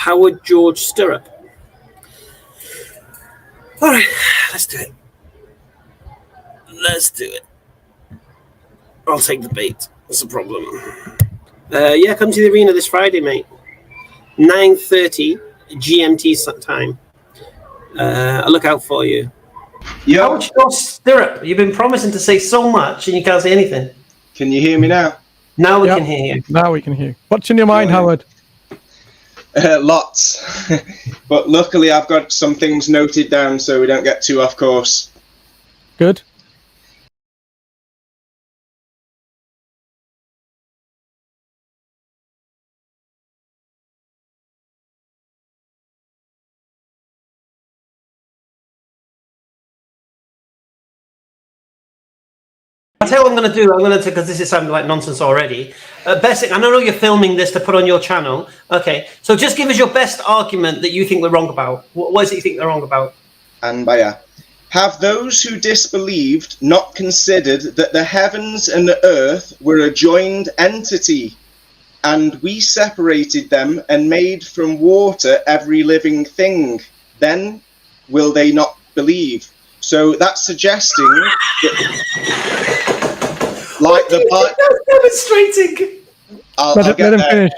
Howard George Stirrup. All right, let's do it. Let's do it. I'll take the bait. What's the problem? Yeah, come to the arena this Friday, mate. 9:30 GMT time. I'll look out for you. Yo. Howard George Stirrup. You've been promising to say so much and you can't say anything. Can you hear me now? Now we can hear you. Now we can hear you. What's in your mind, Howard? Lots. But luckily I've got some things noted down so we don't get too off course. Good. I'll tell you what I'm going to do. I'm going to, because this is sounding like nonsense already. Best, I know you're filming this to put on your channel. Okay, so just give us your best argument that you think we're wrong about. What is it you think they're wrong about? Anbaya. Have those who disbelieved not considered that the heavens and the earth were a joined entity, and we separated them and made from water every living thing? Then will they not believe? So that's suggesting that, like the Bible, demonstrating. I'll get there.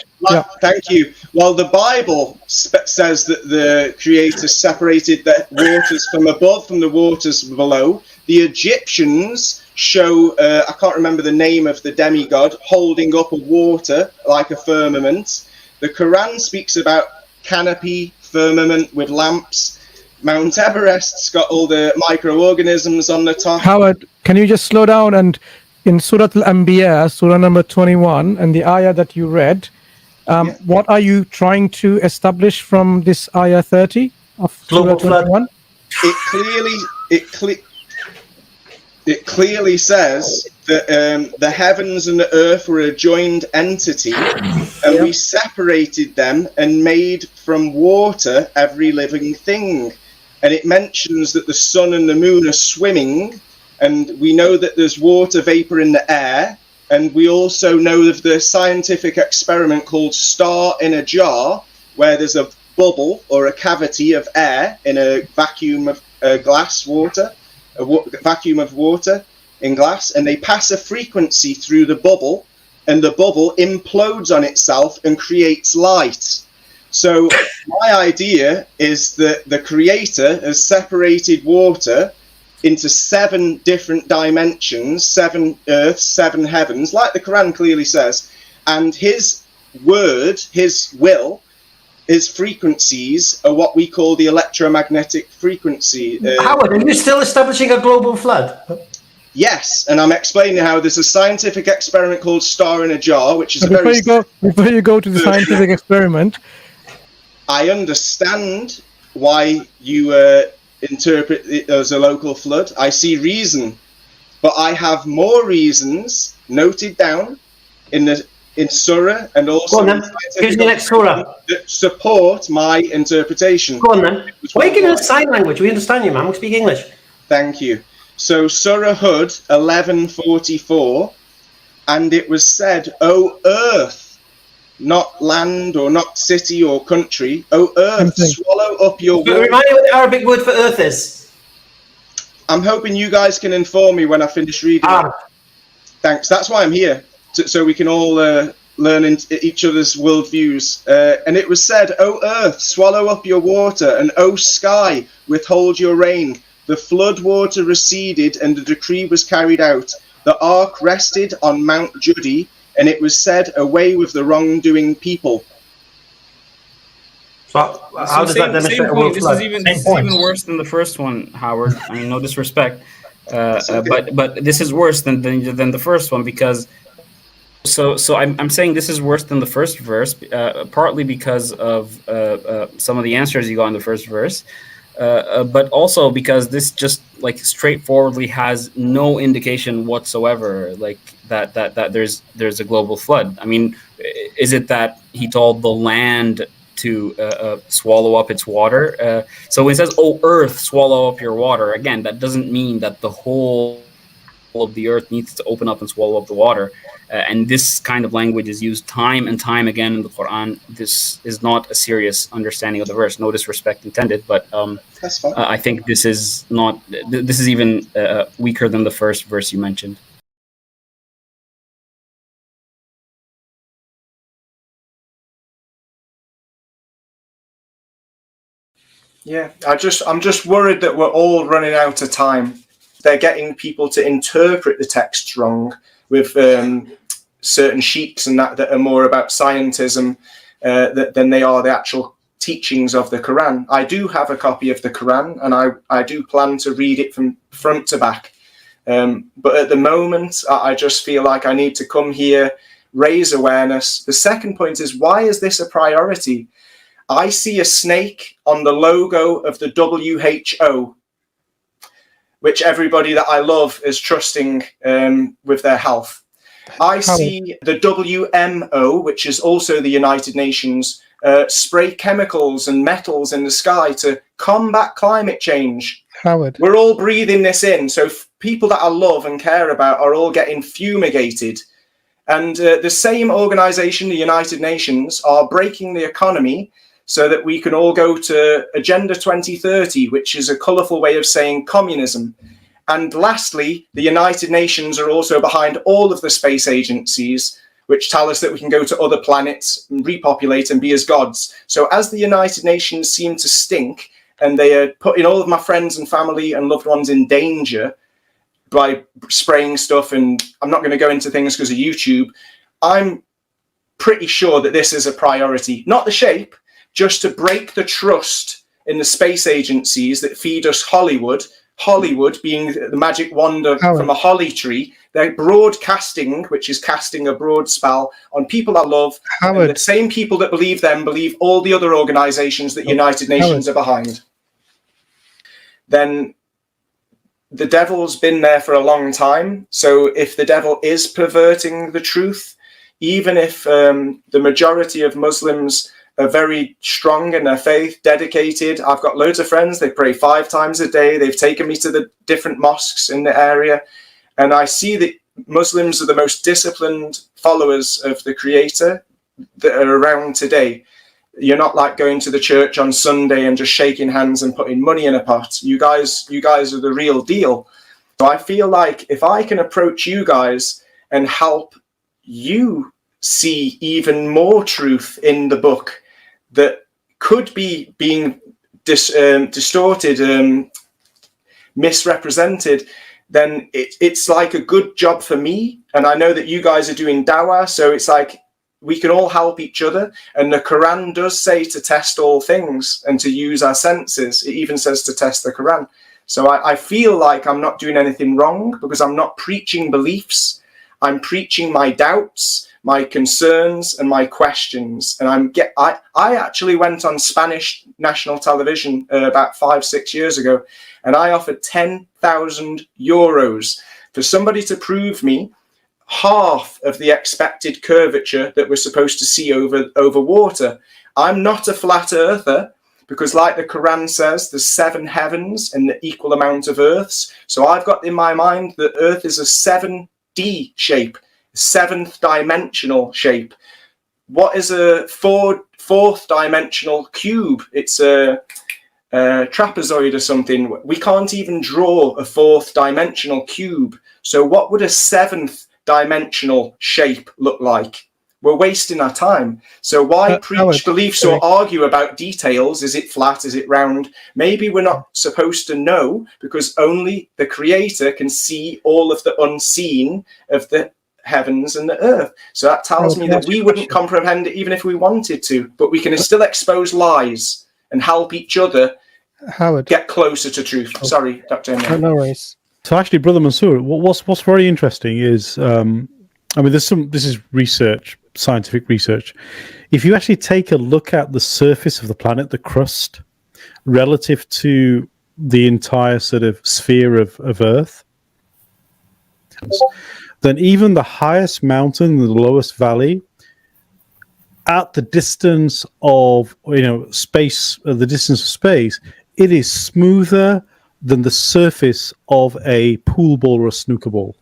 Thank you. Well, the Bible says that the Creator separated the waters from above from the waters below. The Egyptians show, I can't remember the name of the demigod, holding up a water like a firmament. The Quran speaks about canopy, firmament with lamps. Mount Everest's got all the microorganisms on the top. Howard, can you just slow down? And in Surah Al-Anbiya, Surah number 21, and the ayah that you read, what are you trying to establish from this ayah 30 of Surah 21? It clearly says that the heavens and the earth were a joined entity, and we separated them and made from water every living thing. And it mentions that the sun and the moon are swimming, and we know that there's water vapor in the air, and we also know of the scientific experiment called star in a jar, where there's a bubble or a cavity of air in a vacuum of glass water, vacuum of water in glass, and they pass a frequency through the bubble, and the bubble implodes on itself and creates light. So my idea is that the Creator has separated water into 7 different dimensions, 7 earths, 7 heavens, like the Quran clearly says, and his word, his will, his frequencies are what we call the electromagnetic frequency. Howard, are you still establishing a global flood? Yes, and I'm explaining how there's a scientific experiment called Star in a Jar, which is before you go to the scientific experiment, I understand why you interpret it as a local flood. I see reason, but I have more reasons noted down in Surah and also here's the next Surah that support my interpretation. Go on then. Why are you giving us sign language? We understand you, man. We speak English. Thank you. So Surah Hud 11:44, and it was said, "O earth," not land or not city or country, "O earth, swallow up your water." Remind me what the Arabic word for earth is. I'm hoping you guys can inform me when I finish reading it. Thanks. That's why I'm here, so we can all learn each other's worldviews. And it was said, "O earth, swallow up your water, and O sky, withhold your rain." The flood water receded, and the decree was carried out. The ark rested on Mount Judi, and it was said, "Away with the wrongdoing people." So how does that demonstrate a world flood? This is even worse than the first one, Howard. I mean, no disrespect, but this is worse than the first one, because. So I'm saying this is worse than the first verse, partly because of some of the answers you got in the first verse. But also because this just like straightforwardly has no indication whatsoever, like that there's a global flood. I mean, is it that he told the land to swallow up its water? So when it says, "Oh earth, swallow up your water," again, that doesn't mean that the whole of the earth needs to open up and swallow up the water. And this kind of language is used time and time again in the Quran. This is not a serious understanding of the verse. No disrespect intended, but That's fine. I think this is not. This is even weaker than the first verse you mentioned. Yeah, I'm just worried that we're all running out of time. They're getting people to interpret the texts wrong with certain sheiks and that are more about scientism than they are the actual teachings of the Quran. I do have a copy of the Quran, and I do plan to read it from front to back. But at the moment, I just feel like I need to come here, raise awareness. The second point is, why is this a priority? I see a snake on the logo of the WHO, which everybody that I love is trusting with their health. I see the WMO, which is also the United Nations, spray chemicals and metals in the sky to combat climate change. Howard. We're all breathing this in. So people that I love and care about are all getting fumigated. And the same organization, the United Nations, are breaking the economy so that we can all go to Agenda 2030, which is a colorful way of saying communism. And lastly, the United Nations are also behind all of the space agencies, which tell us that we can go to other planets and repopulate and be as gods. So as the United Nations seem to stink, and they are putting all of my friends and family and loved ones in danger by spraying stuff, and I'm not going to go into things because of YouTube, I'm pretty sure that this is a priority. Not the shape, just to break the trust in the space agencies that feed us Hollywood. Hollywood being the magic wand from a holly tree. They're broadcasting, which is casting a broad spell on people I love. And the same people that believe them believe all the other organizations that United Nations are behind. Then the devil's been there for a long time. So if the devil is perverting the truth, even if the majority of Muslims are very strong in their faith, dedicated. I've got loads of friends, they pray 5 times a day. They've taken me to the different mosques in the area. And I see that Muslims are the most disciplined followers of the Creator that are around today. You're not like going to the church on Sunday and just shaking hands and putting money in a pot. You guys are the real deal. So I feel like if I can approach you guys and help you see even more truth in the book that could be being distorted, misrepresented, then it's like a good job for me. And I know that you guys are doing dawah, so it's like we can all help each other. And the Quran does say to test all things and to use our senses. It even says to test the Quran. So I feel like I'm not doing anything wrong because I'm not preaching beliefs. I'm preaching my doubts, my concerns, and my questions. And I actually went on Spanish national television about 5-6 years ago, and I offered 10,000 euros for somebody to prove me half of the expected curvature that we're supposed to see over water. I'm not a flat earther, because like the Quran says, there's 7 heavens and the equal amount of earths. So I've got in my mind that Earth is a 7D shape, 7th dimensional shape. What is a fourth dimensional cube? It's a trapezoid or something. We can't even draw a 4th dimensional cube. So what would a 7th dimensional shape look like? We're wasting our time. So why preach beliefs or argue about details? Is it flat? Is it round? Maybe we're not supposed to know, because only the Creator can see all of the unseen of the heavens and the earth. So that tells me that we wouldn't comprehend it even if we wanted to, but we can still expose lies and help each other get closer to truth. Sorry, Dr. Emre. No worries. So actually, Brother Mansour, what's very interesting is, I mean, this is research, scientific research. If you actually take a look at the surface of the planet, the crust, relative to the entire sort of sphere of Earth, then even the highest mountain, the lowest valley, at the distance of space, it is smoother, than the surface of a pool ball or a snooker ball.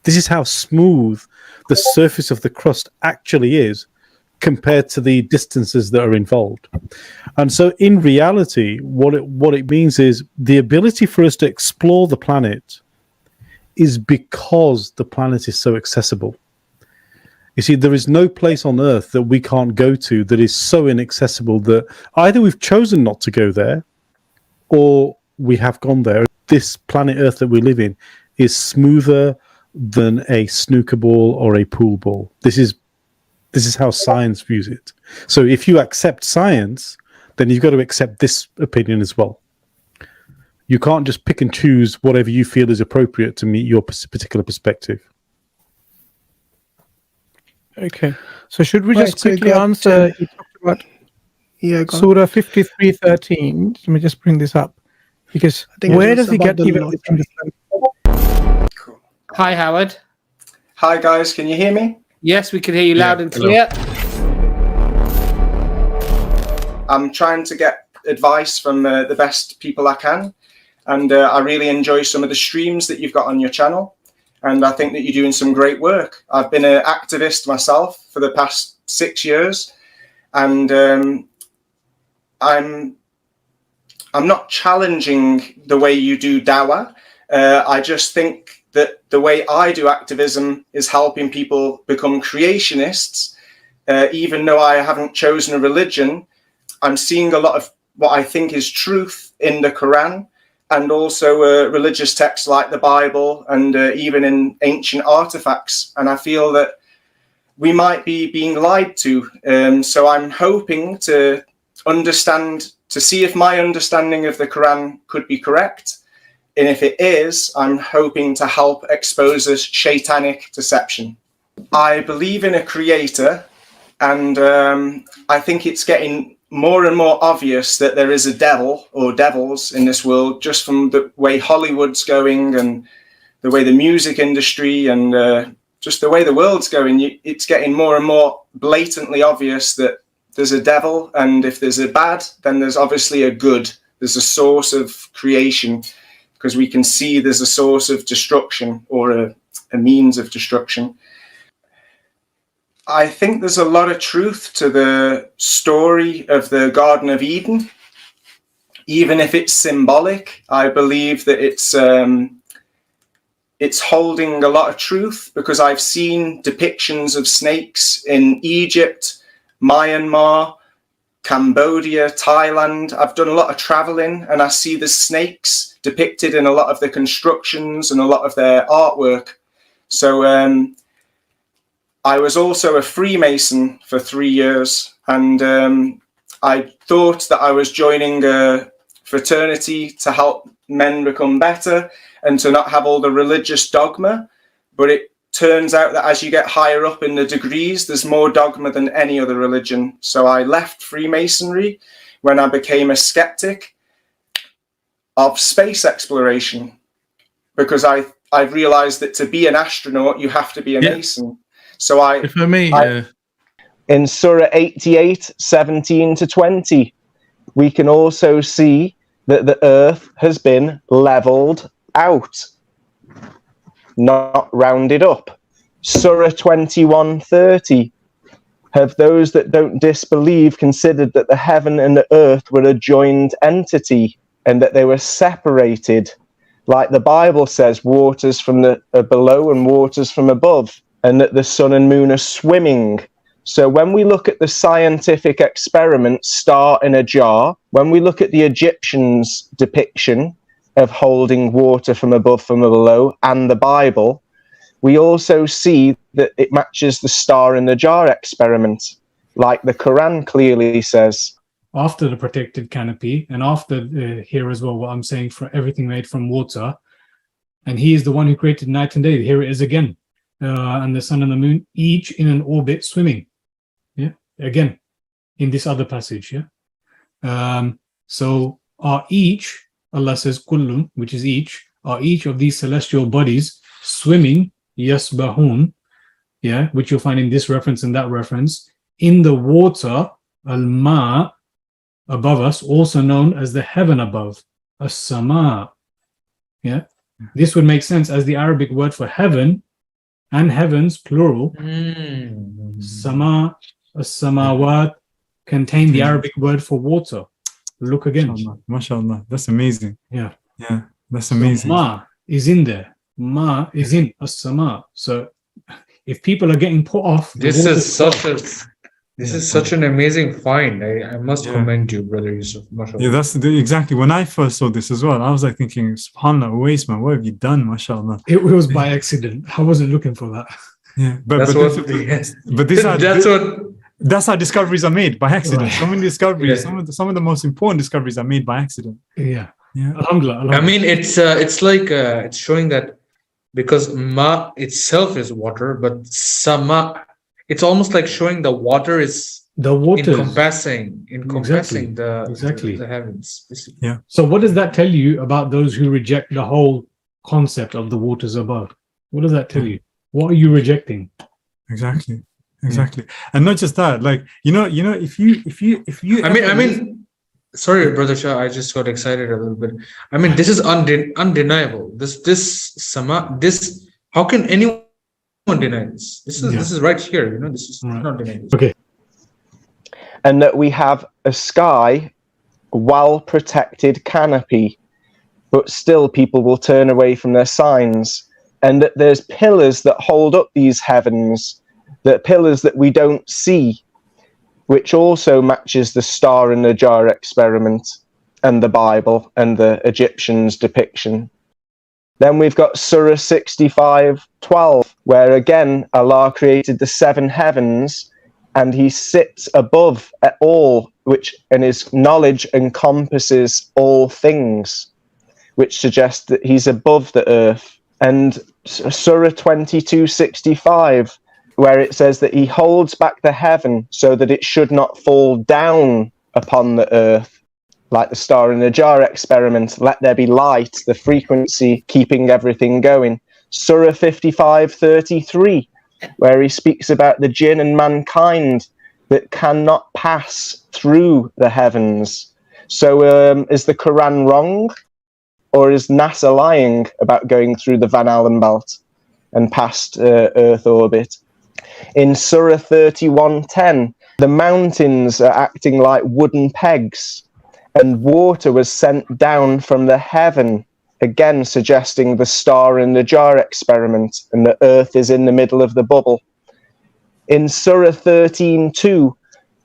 This is how smooth the surface of the crust actually is compared to the distances that are involved. And so in reality, what it means is the ability for us to explore the planet is because the planet is so accessible. You see, there is no place on Earth that we can't go to that is so inaccessible that either we've chosen not to go there or we have gone there. This planet Earth that we live in is smoother than a snooker ball or a pool ball. This is how science views it. So if you accept science, then you've got to accept this opinion as well. You can't just pick and choose whatever you feel is appropriate to meet your particular perspective. Okay. So should we Right, just so you quickly got, answer? You talked about Yeah, go on. Surah 53:13. Let me just bring this up, because I think it where was does he about get the even lottery. this understanding? Cool. Hi, Howard. Hi guys, can you hear me? Yes, we can hear you loud and clear. I'm trying to get advice from the best people I can, and I really enjoy some of the streams that you've got on your channel, and I think that you're doing some great work. I've been an activist myself for the past 6 years, and I'm not challenging the way you do dawah. I just think that the way I do activism is helping people become creationists. Even though I haven't chosen a religion, I'm seeing a lot of what I think is truth in the Quran, and also religious texts like the Bible, and even in ancient artifacts. And I feel that we might be being lied to. So I'm hoping to understand, to see if my understanding of the Quran could be correct. And if it is, I'm hoping to help expose a shaitanic deception. I believe in a creator, and I think it's getting more and more obvious that there is a devil or devils in this world, just from the way Hollywood's going and the way the music industry and just the way the world's going. It's getting more and more blatantly obvious that there's a devil, and if there's a bad, then there's obviously a good. There's a source of creation, because we can see there's a source of destruction, or a means of destruction. I think there's a lot of truth to the story of the Garden of Eden. Even if it's symbolic, I believe that it's holding a lot of truth, because I've seen depictions of snakes in Egypt, Myanmar, Cambodia, Thailand. I've done a lot of traveling, and I see the snakes depicted in a lot of the constructions and a lot of their artwork. So I was also a Freemason for 3 years, and I thought that I was joining a fraternity to help men become better and to not have all the religious dogma. But it turns out that as you get higher up in the degrees, there's more dogma than any other religion. So I left Freemasonry when I became a skeptic of space exploration, because I realized that to be an astronaut, you have to be a Mason. So if I may, in Surah 88, 17 to 20, we can also see that the earth has been leveled out, not rounded up. Surah 21:30, have those that don't disbelieve considered that the heaven and the earth were a joined entity, and that they were separated, like the Bible says, waters from the below and waters from above, and that the sun and moon are swimming. So when we look at the scientific experiment, star in a jar, when we look at the Egyptians' depiction of holding water from above, from below, and the Bible, we also see that it matches the star in the jar experiment, like the Quran clearly says. After the protected canopy, and after here as well, what I'm saying, for everything made from water, and he is the one who created night and day. Here it is again. And the sun and the moon, each in an orbit swimming. Yeah, again, in this other passage. Yeah. So are each, Allah says, kullun, which is each, are each of these celestial bodies swimming, yasbahun, yeah, which you'll find in this reference and that reference, in the water, al-ma, above us, also known as the heaven above, as-sama, Yeah, this would make sense as the Arabic word for heaven and heavens, plural. Sama, as-samawat contain the Arabic word for water. Look again. MashaAllah. That's amazing. Yeah. Yeah, that's amazing. So ma is in there. Ma is in as-sama. So if people are getting put off, this is such an amazing find. I must commend you, brother Yusuf. Yeah, that's exactly when I first saw this as well. I was like thinking, SubhanAllah, Uwais, man, what have you done, mashallah? It was by accident. I wasn't looking for that. Yeah, that's how discoveries are made, by accident. Right. So many discoveries, some of the most important discoveries are made by accident. Yeah. Alhamdulillah. I mean, it's like it's showing that because ma itself is water, but sama, it's almost like showing the water is encompassing the heavens. Basically. Yeah. So what does that tell you about those who reject the whole concept of the waters above? What does that tell you? What are you rejecting? Exactly. And not just that, like you know, if you I mean, sorry, brother Shah, I just got excited a little bit. I mean, this is undeniable. This sama, how can anyone deny this? This is right here, this is not deniable. Okay. And that we have a sky, well-protected canopy, but still people will turn away from their signs. And that there's pillars that hold up these heavens, that pillars that we don't see, which also matches the star in the jar experiment and the Bible and the Egyptians' depiction. Then we've got Surah 65:12, where again Allah created the 7 heavens and he sits above all, which in his knowledge encompasses all things, which suggests that he's above the earth. And Surah 22:65, where it says that he holds back the heaven so that it should not fall down upon the earth, like the star in the jar experiment. Let there be light, the frequency keeping everything going. Surah 55:33, where he speaks about the jinn and mankind that cannot pass through the heavens. So is the Quran wrong? Or is NASA lying about going through the Van Allen belt and past Earth orbit? In Surah 31:10, the mountains are acting like wooden pegs, and water was sent down from the heaven, again suggesting the star in the jar experiment, and the Earth is in the middle of the bubble. In Surah 13:2,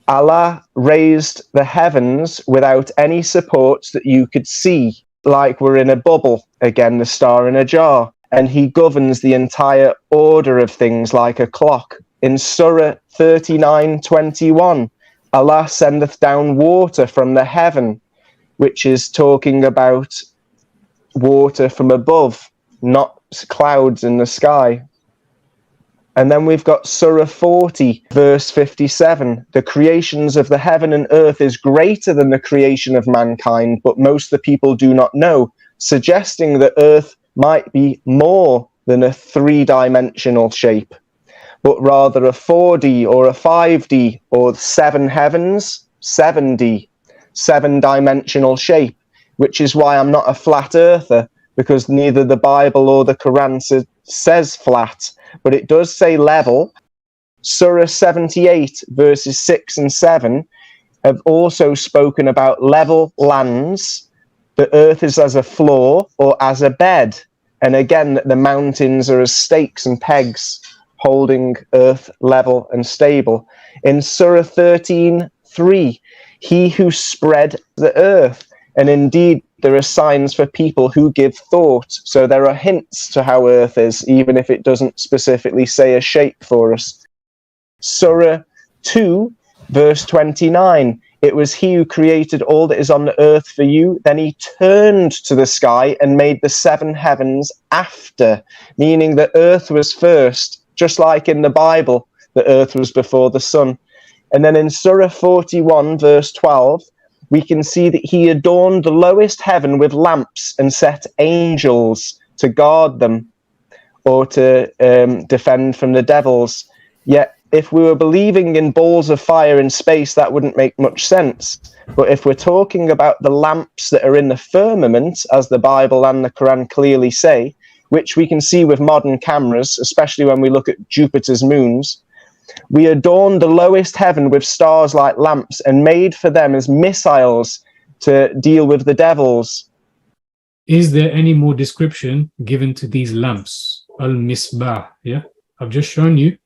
Allah raised the heavens without any supports that you could see, like we're in a bubble, again the star in a jar, and he governs the entire order of things like a clock. In Surah 39:21, Allah sendeth down water from the heaven, which is talking about water from above, not clouds in the sky. And then we've got Surah 40, verse 57. The creations of the heaven and earth is greater than the creation of mankind, but most of the people do not know, suggesting that earth might be more than a 3-dimensional shape, but rather a 4D or a 5D or 7 heavens, 7D, 7-dimensional shape, which is why I'm not a flat earther, because neither the Bible or the Quran says flat, but it does say level. Surah 78, verses 6 and 7, have also spoken about level lands. The earth is as a floor or as a bed. And again, the mountains are as stakes and pegs, holding earth level and stable. In Surah 13:3, he who spread the earth. And indeed, there are signs for people who give thought. So there are hints to how earth is, even if it doesn't specifically say a shape for us. Surah 2, verse 29. It was he who created all that is on the earth for you. Then he turned to the sky and made the 7 heavens after, meaning the earth was first, just like in the Bible, the earth was before the sun. And then in Surah 41, verse 12, we can see that he adorned the lowest heaven with lamps and set angels to guard them or to defend from the devils. Yet if we were believing in balls of fire in space, that wouldn't make much sense. But if we're talking about the lamps that are in the firmament, as the Bible and the Quran clearly say, which we can see with modern cameras, especially when we look at Jupiter's moons, we adorn the lowest heaven with stars like lamps and made for them as missiles to deal with the devils. Is there any more description given to these lamps? Al-Misbah, yeah? I've just shown you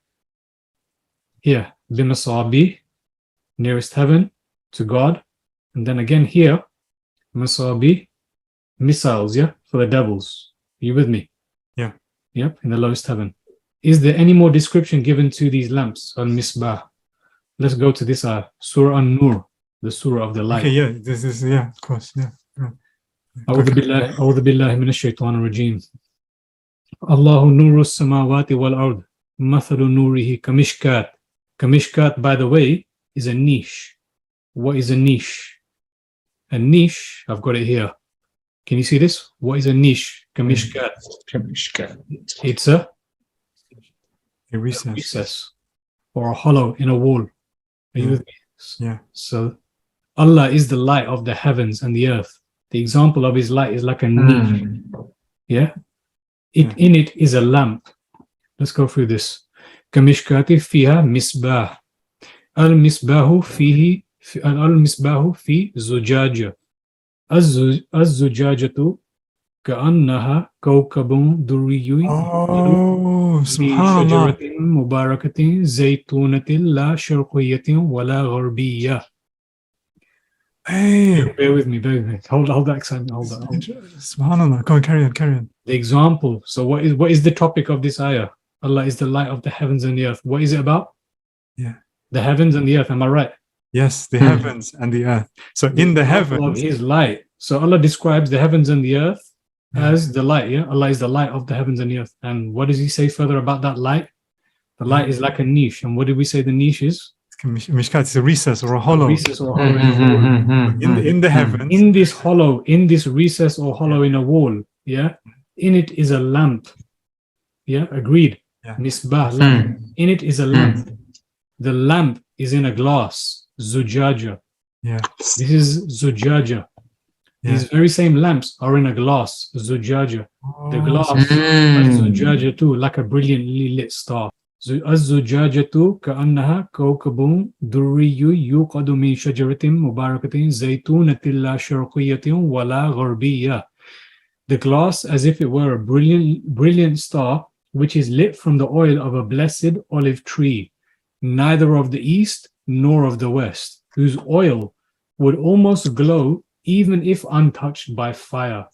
here, Bimasabi, nearest heaven to God. And then again here, Masabi, missiles, yeah, for the devils. Are you with me? Yeah. Yep, in the lowest heaven. Is there any more description given to these lamps? Al-Misbah. Let's go to this Surah An-Nur, the Surah of the light. Okay, yeah, this is, yeah, of course, yeah. أعوذ بالله من الشيطان الرجيم الله نور السماوات والأرض مثل نوره كمشكات. Kamishkat, by the way, is a niche. What is a niche? A niche, I've got it here. Can you see this? What is a niche? Kamishkat. It's a recess or a hollow in a wall. Are you with me? Yeah. So Allah is the light of the heavens and the earth. The example of his light is like a niche. Yeah? In it is a lamp. Let's go through this. كمشكات فيها مصباح المصباح في زجاجة الزجاجة كأنها كوكب دري في شجرة مباركة زيتونة لا شرقية ولا غربية. Hey, bear with me. Hold that excitement. Hold that. Subhanallah. Go on, carry on. The example. So what is the topic of this ayah? Allah is the light of the heavens and the earth. What is it about? Yeah. The heavens and the earth. Am I right? Yes, the heavens and the earth. So in the heavens, of his light. So Allah describes the heavens and the earth as the light. Yeah, Allah is the light of the heavens and the earth. And what does He say further about that light? The light is like a niche. And what did we say the niche is? Mishkat is a recess or a hollow. Recess or hollow in the heavens. In this hollow, in this recess or hollow in a wall. Yeah. In it is a lamp. Yeah. Agreed. Yeah. Misbah, lamp. In it is a lamp. The lamp is in a glass. Zujaja. Yeah. This is Zujaja. Yeah. These very same lamps are in a glass. Zujaja. The glass like Zujaja too, like a brilliantly lit star. الزجاجة كأنها كوكب دري يوقد من شجرة مباركة زيتونة لا شرقية ولا غربية. The glass as if it were a brilliant star which is lit from the oil of a blessed olive tree, neither of the east nor of the west, whose oil would almost glow even if untouched by fire.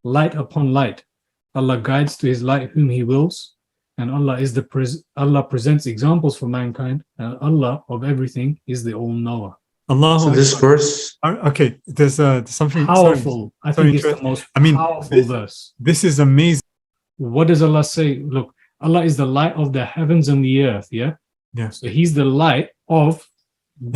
Light upon light. Allah guides to His light whom He wills, and Allah is Allah presents examples for mankind, and Allah of everything is the all-knower. Allah. So this verse, okay, there's something powerful. I think it's the most powerful verse. This is amazing. What does Allah say? Look, Allah is the light of the heavens and the earth. Yeah. Yeah. So He's the light of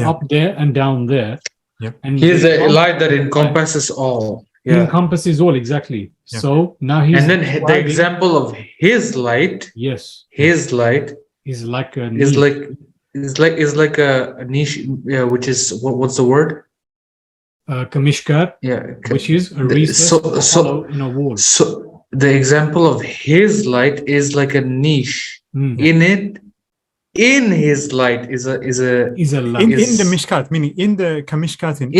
up there and down there. Yep. And He is a light that encompasses all. He encompasses all, exactly. Yep. So now He's and then the example of His light. Yes. His light is like a is like a niche. Yeah, which is what's the word? Kamishkat. Yeah. Which is a recess hollow in a wall. So the example of His light is like a niche. In it. In His light is a lamp. In the mishkat, meaning in the kamishkat, in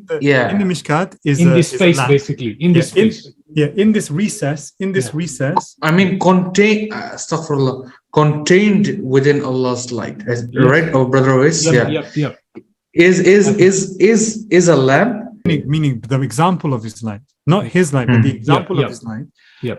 the mishkat is in this space, basically in this space. In this recess. I mean, contained within Allah's light, right? Our brother is Yep. Is a lamp. Meaning the example of His light, not His light, but the example of His light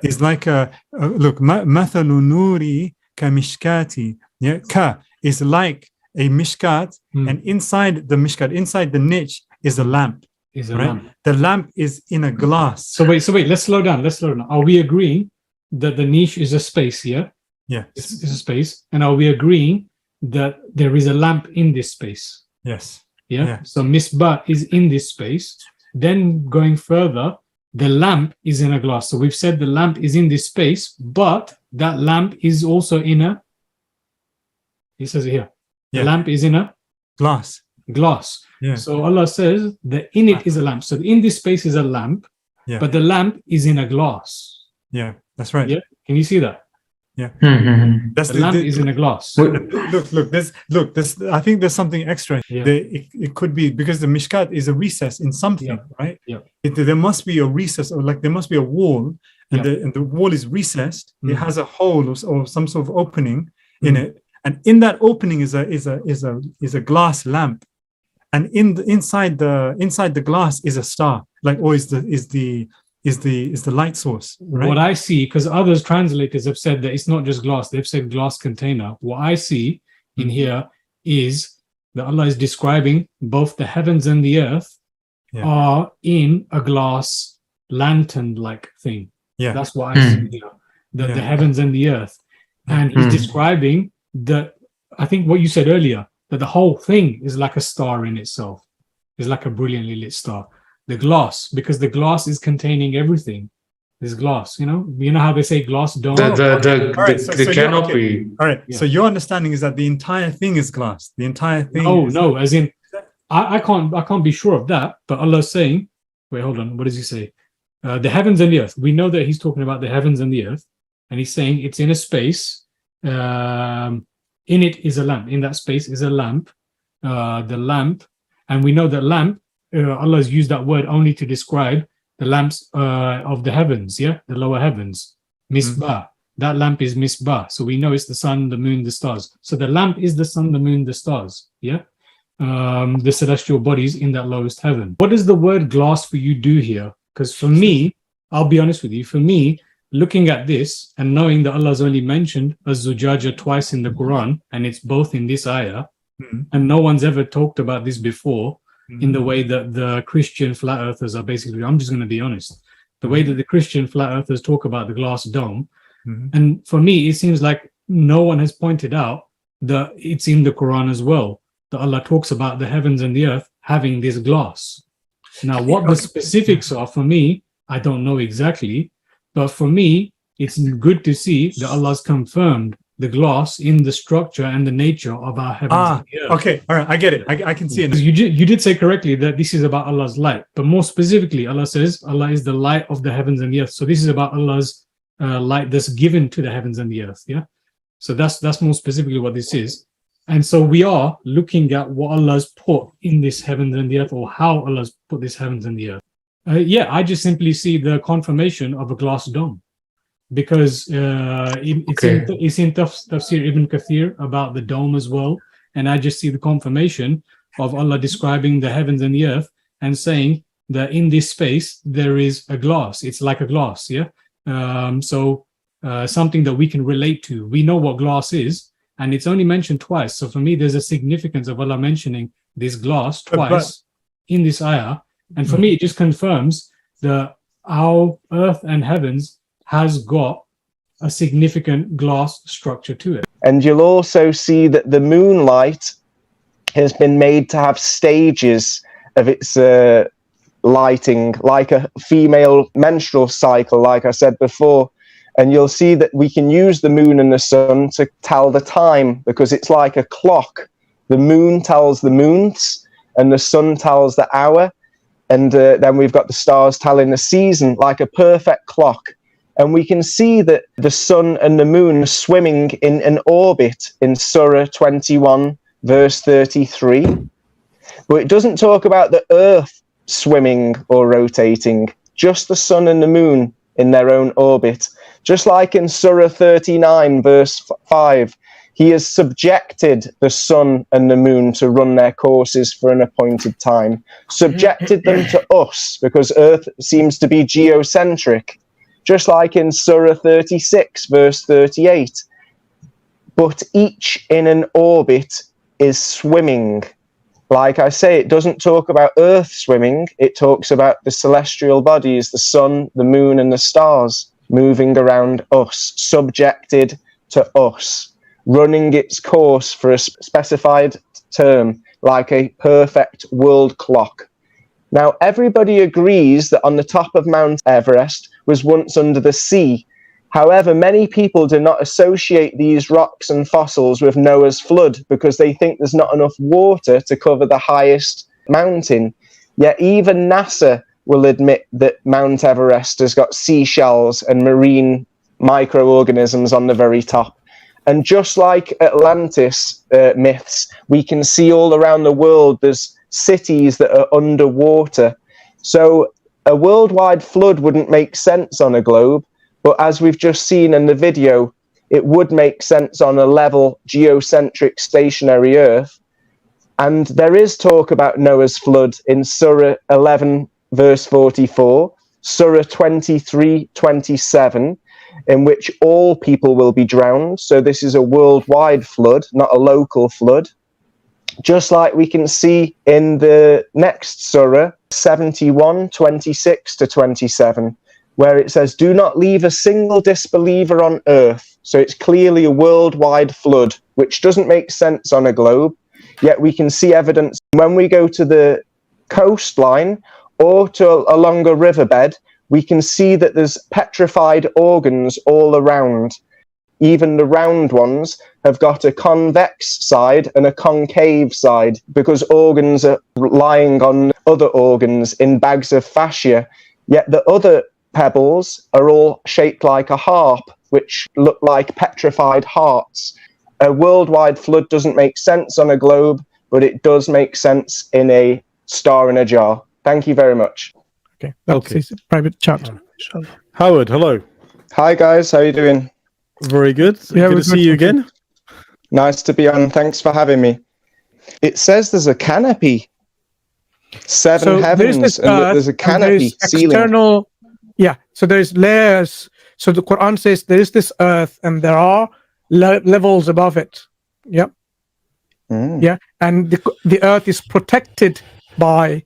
is like a look. Mathalu nuri kamishkati. Yeah, ka is like a mishkat, and inside the mishkat, inside the niche, is a lamp. Lamp. The lamp is in a glass. So wait. Let's slow down. Are we agreeing that the niche is a space? Yeah. Yeah. It's a space, and are we agreeing that there is a lamp in this space? Yes. Yeah. So misbah is in this space. Then going further, the lamp is in a glass. So we've said the lamp is in this space, but that lamp is also in a He says it here. The Yeah. lamp is in a Glass. glass. Yeah. So Allah says that in it is a lamp. So in this space is a lamp, Yeah. but the lamp is in a glass. Yeah, that's right. Yeah. Can you see that? Yeah. Mhm. That's The lamp is in a glass. Look. There's. I think there's something extra. Yeah. It could be because the mishkat is a recess in something, Yeah. right? Yeah. There must be a recess, or like there must be a wall, and the wall is recessed. It has a hole or some sort of opening in it, and in that opening is a glass lamp, and inside the glass is a star, like, or is the light source, right? What I see, because others translators have said that it's not just glass, they've said glass container. What I see in here is that Allah is describing both the heavens and the earth are in a glass lantern-like thing. Yeah. That's what I see here. The heavens and the earth. And he's describing that, I think what you said earlier, that the whole thing is like a star in itself. It's like a brilliantly lit star. The glass, because the glass is containing everything. This glass, you know how they say glass dome. The canopy. All right. So your understanding is that the entire thing is glass. The entire thing. No. As in, I can't be sure of that. But Allah's saying, wait, hold on. What does He say? The heavens and the earth. We know that He's talking about the heavens and the earth, and He's saying it's in a space. In it is a lamp. In that space is a lamp. The lamp, and we know that lamp. Allah has used that word only to describe the lamps of the heavens, the lower heavens. Misbah. That lamp is misbah. So we know it's the sun, the moon, the stars. So the lamp is the sun, the moon, the stars. The celestial bodies in that lowest heaven. What does the word glass for you do here? Because for me, I'll be honest with you, for me, looking at this and knowing that Allah has only mentioned az-zujaja twice in the Quran, and it's both in this ayah, and no one's ever talked about this before, in the way that the Christian flat earthers are basically, I'm just going to be honest, the way that the Christian flat earthers talk about the glass dome. And for me, it seems like no one has pointed out that it's in the Quran as well, that Allah talks about the heavens and the earth having this glass. Now, what the specifics are for me, I don't know exactly, but for me, it's good to see that Allah's confirmed the glass in the structure and the nature of our heavens and the earth. Okay, all right, I get it. I can see it. You did say correctly that this is about Allah's light, but more specifically, Allah says Allah is the light of the heavens and the earth. So this is about Allah's light that's given to the heavens and the earth. So that's more specifically what this is. And so we are looking at what Allah's put in this heavens and the earth, or how Allah's put this heavens and the earth. I just simply see the confirmation of a glass dome. Because it's in Tafsir Ibn Kathir about the dome as well, and I just see the confirmation of Allah describing the heavens and the earth and saying that in this space there is a glass. It's like a glass, something that we can relate to. We know what glass is, and it's only mentioned twice. So for me, there's a significance of Allah mentioning this glass twice in this ayah, and for me, it just confirms that our earth and heavens has got a significant glass structure to it. And you'll also see that the moonlight has been made to have stages of its lighting, like a female menstrual cycle, like I said before. And you'll see that we can use the moon and the sun to tell the time, because it's like a clock. The moon tells the moons, and the sun tells the hour. And then we've got the stars telling the season, like a perfect clock. And we can see that the sun and the moon are swimming in an orbit in Surah 21, verse 33. But it doesn't talk about the earth swimming or rotating, just the sun and the moon in their own orbit. Just like in Surah 39, verse 5, He has subjected the sun and the moon to run their courses for an appointed time, subjected them to us, because Earth seems to be geocentric. Just like in Surah 36, verse 38. But each in an orbit is swimming. Like I say, it doesn't talk about Earth swimming. It talks about the celestial bodies, the sun, the moon, and the stars moving around us, subjected to us, running its course for a specified term, like a perfect world clock. Now, everybody agrees that on the top of Mount Everest was once under the sea. However, many people do not associate these rocks and fossils with Noah's flood because they think there's not enough water to cover the highest mountain. Yet even NASA will admit that Mount Everest has got seashells and marine microorganisms on the very top. And just like Atlantis myths, we can see all around the world there's cities that are underwater. So a worldwide flood wouldn't make sense on a globe, but as we've just seen in the video, it would make sense on a level geocentric stationary Earth. And there is talk about Noah's flood in Surah 11, verse 44, Surah 23, 27, in which all people will be drowned. So this is a worldwide flood, not a local flood. Just like we can see in the next Surah, 71, 26 to 27, where it says, do not leave a single disbeliever on earth. So it's clearly a worldwide flood, which doesn't make sense on a globe. Yet we can see evidence when we go to the coastline or to a longer riverbed, we can see that there's petrified organs all around. Even the round ones have got a convex side and a concave side because organs are lying on other organs in bags of fascia. Yet the other pebbles are all shaped like a harp, which look like petrified hearts. A worldwide flood doesn't make sense on a globe, but it does make sense in a star in a jar. Thank you very much. Okay, that's his private chat. Howard, hello. Hi guys, how are you doing? Very good. Yeah, good to see you again. Nice to be on. Thanks for having me. It says there's a canopy. Seven heavens, and there's a canopy ceiling. External, yeah, so there's layers. So the Quran says there is this earth and there are levels above it. Yep. Yeah, and the earth is protected by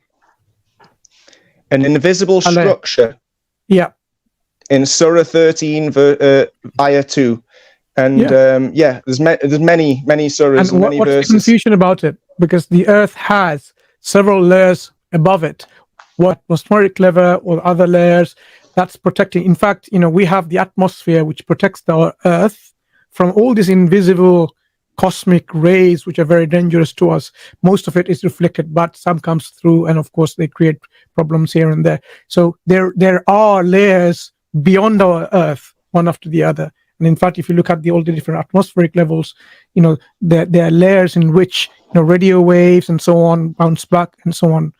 an invisible structure. Yeah. In Surah 13, Ayah 2. And there's many surahs and many what's verses. The confusion about it? Because the earth has several layers above it. What atmospheric level or other layers that's protecting. In fact, we have the atmosphere which protects our earth from all these invisible cosmic rays which are very dangerous to us. Most of it is reflected, but some comes through, and of course they create problems here and there. So there are layers beyond our earth, one after the other. And in fact, if you look at all the different atmospheric levels, there are layers in which radio waves and so on bounce back and so on.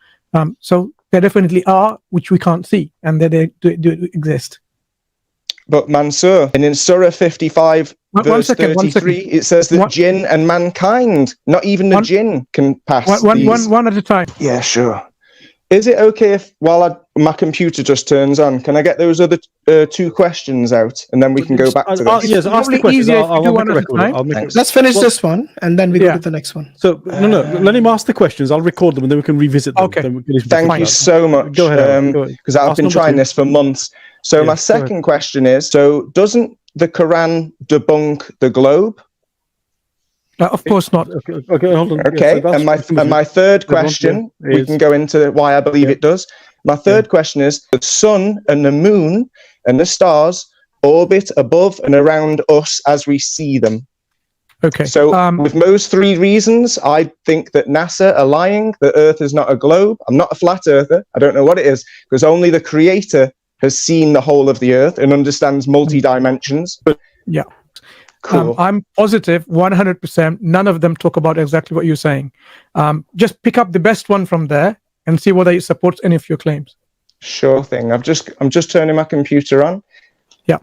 So there definitely are, which we can't see, and they do exist. But Mansur, and in Surah 55, verse 33, it says that jinn and mankind, not even the jinn, can pass one at a time. Yeah, sure. Is it okay if, while my computer just turns on, can I get those other two questions out, and then we can go back to this? Yes, ask the questions. I'll make a record. Let's finish this one, and then we go to the next one. So, no, let him ask the questions. I'll record them, and then we can revisit them. Okay. Thank you so much. Go ahead. Because I've been trying this for months. So my second question is, so doesn't the Quran debunk the globe? Of course not. Okay, hold on. Okay, and my third question, we can go into why I believe it does. My third question is, the sun and the moon and the stars orbit above and around us as we see them. Okay. So with those three reasons, I think that NASA are lying, the Earth is not a globe. I'm not a flat earther. I don't know what it is, because only the Creator has seen the whole of the Earth and understands multi-dimensions. Yeah. Cool. I'm positive 100% none of them talk about exactly what you're saying. Just pick up the best one from there and see whether it supports any of your claims. Sure thing. I'm just turning my computer on. Yeah.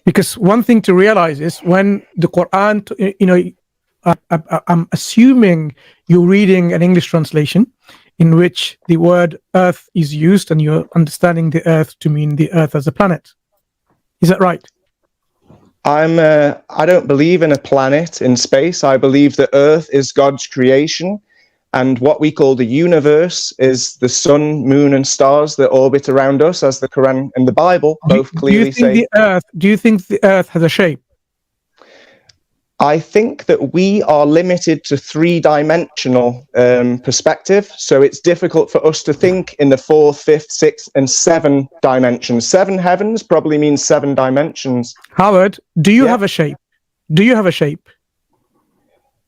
Because one thing to realize is when the Quran, I'm assuming you're reading an English translation in which the word earth is used and you're understanding the earth to mean the earth as a planet. Is that right? I don't believe in a planet in space. I believe that Earth is God's creation, and what we call the universe is the sun, moon, and stars that orbit around us, as the Quran and the Bible both clearly say. Do you think the Earth has a shape? I think that we are limited to three-dimensional perspective, so it's difficult for us to think in the fourth, fifth, sixth, and seven dimensions. Seven heavens probably means seven dimensions. Howard, do you have a shape? Do you have a shape?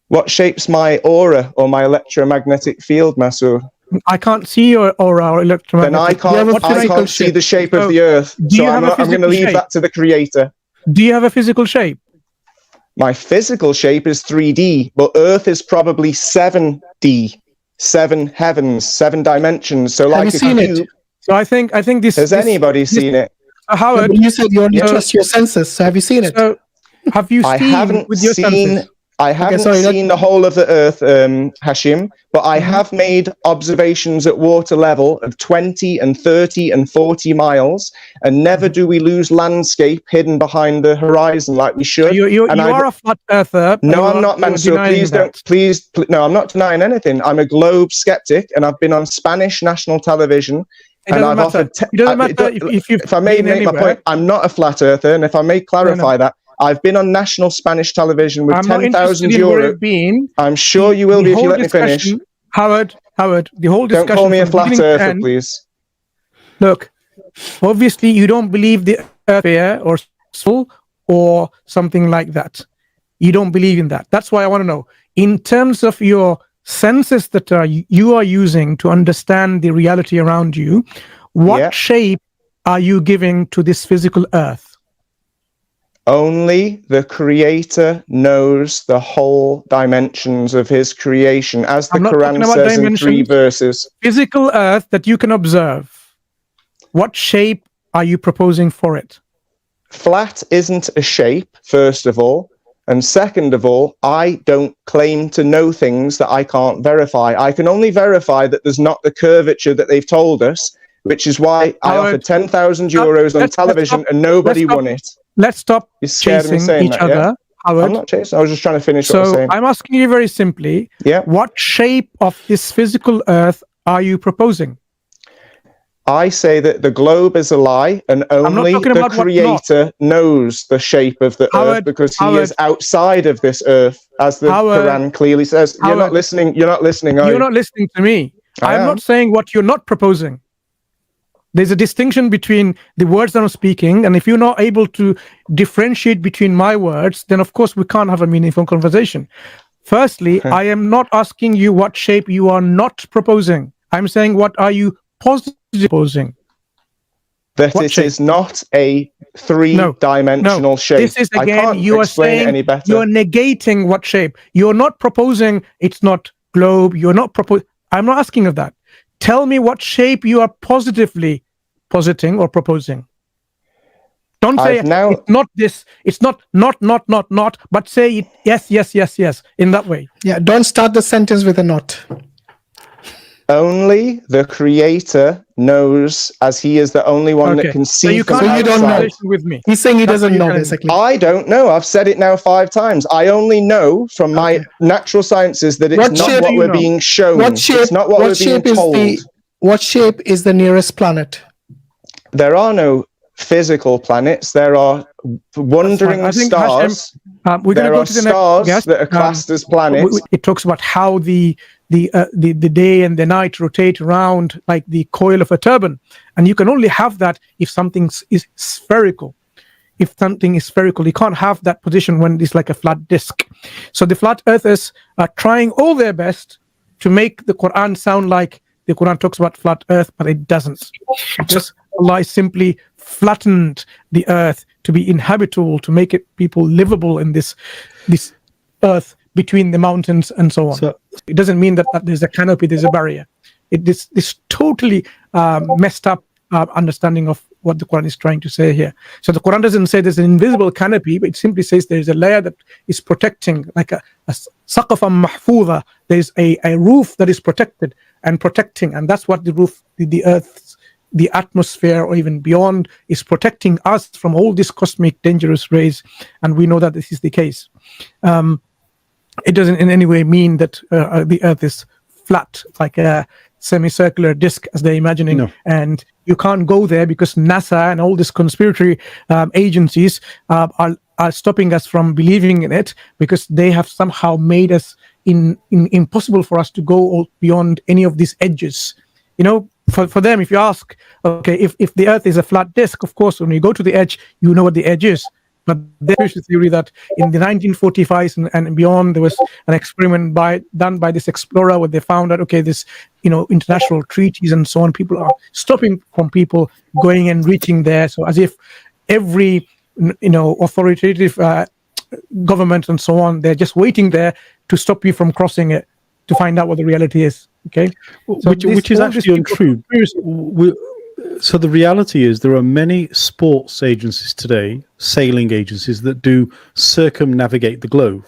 What shapes my aura or my electromagnetic field, Masur? I can't see your aura or electromagnetic. Then I can't see the shape of the Earth, so I'm going to leave that to the Creator. Do you have a physical shape? My physical shape is 3D, but Earth is probably 7D, seven heavens, seven dimensions. So, like, have you seen it? So I think this. Has anybody seen it? Howard, you said you only trust your senses. So have you seen it? So have you seen with your senses? I haven't seen the whole of the Earth, Hashim, but I have made observations at water level of 20 and 30 and 40 miles, and never do we lose landscape hidden behind the horizon like we should. You are a flat earther. No, I'm not, Mansour. Please, no, I'm not denying anything. I'm a globe skeptic, and I've been on Spanish national television. It doesn't matter. It doesn't matter if I may make my point, I'm not a flat earther, and if I may clarify that, I've been on national Spanish television with 10,000 euro. I'm sure you will be if you let me finish. Howard, the whole discussion. Don't call me a flat earther, please. Look, obviously you don't believe the earth here or soul or something like that. You don't believe in that. That's why I want to know, in terms of your senses that you are using to understand the reality around you, what shape are you giving to this physical earth? Only the Creator knows the whole dimensions of his creation, as the Quran says in 3 verses. Physical earth that you can observe. What shape are you proposing for it? Flat isn't a shape, first of all. And second of all, I don't claim to know things that I can't verify. I can only verify that there's not the curvature that they've told us, which is why I offered 10,000 euros on television and nobody won it. Let's stop chasing each other. Howard. I'm not chasing. I was just trying to finish what I was saying. I'm asking you very simply, what shape of this physical earth are you proposing? I say that the globe is a lie, and only the Creator knows the shape of the earth, because he is outside of this earth, as the Quran clearly says. You're not listening. You're not listening. You're not listening to me. I'm not saying what you're not proposing. There's a distinction between the words that I'm speaking, and if you're not able to differentiate between my words, then of course we can't have a meaningful conversation. Firstly, I am not asking you what shape you are not proposing. I'm saying, what are you positively proposing? That it is not a three-dimensional shape. This is, again, you are saying, you're negating what shape. You're not proposing it's not globe. You're not proposing. I'm not asking of that. Tell me what shape you are positively positing or proposing. Don't say it's not this, it's not, but say it, yes, in that way. Yeah, don't start the sentence with a not. Only the Creator knows, as he is the only one that can see. So you can't have a conversation with me. He's saying he doesn't know, basically. I don't know. I've said it now 5 times. I only know from my natural sciences that it's not what we're being shown. It's not what we're being told. What shape is the nearest planet? There are no physical planets. There are wandering stars. We're going to go to the stars that are classed as planets. It talks about how the day and the night rotate around like the coil of a turban, and you can only have that if something is spherical. If something is spherical, you can't have that position when it's like a flat disk. So the flat earthers are trying all their best to make the Quran sound like the Quran talks about flat earth, but it doesn't. Just Allah simply flattened the earth to be inhabitable, to make it people livable in this earth between the mountains and so on. So it doesn't mean that there's a canopy, there's a barrier. This totally messed up understanding of what the Quran is trying to say here. So the Quran doesn't say there's an invisible canopy, but it simply says there's a layer that is protecting, like a saqafan mahfuza. There's a roof that is protected and protecting, and that's what the roof, the earth's, the atmosphere, or even beyond, is protecting us from all these cosmic dangerous rays, and we know that this is the case. It doesn't in any way mean that the earth is flat, like a semicircular disk as they're imagining, and you can't go there because NASA and all these conspiratory agencies are are stopping us from believing in it, because they have somehow made us impossible for us to go beyond any of these edges. You know, for them, if you ask, okay, if the earth is a flat disk, of course, when you go to the edge, you know what the edge is. But there's a theory that in the 1945s and beyond, there was an experiment done by this explorer where they found that, okay, this, you know, international treaties and so on, people are stopping from people going and reaching there. So as if every, you know, authoritative government and so on, they're just waiting there to stop you from crossing it, to find out what the reality is. Okay, so which is actually untrue. So the reality is there are many sports agencies today, sailing agencies, that do circumnavigate the globe.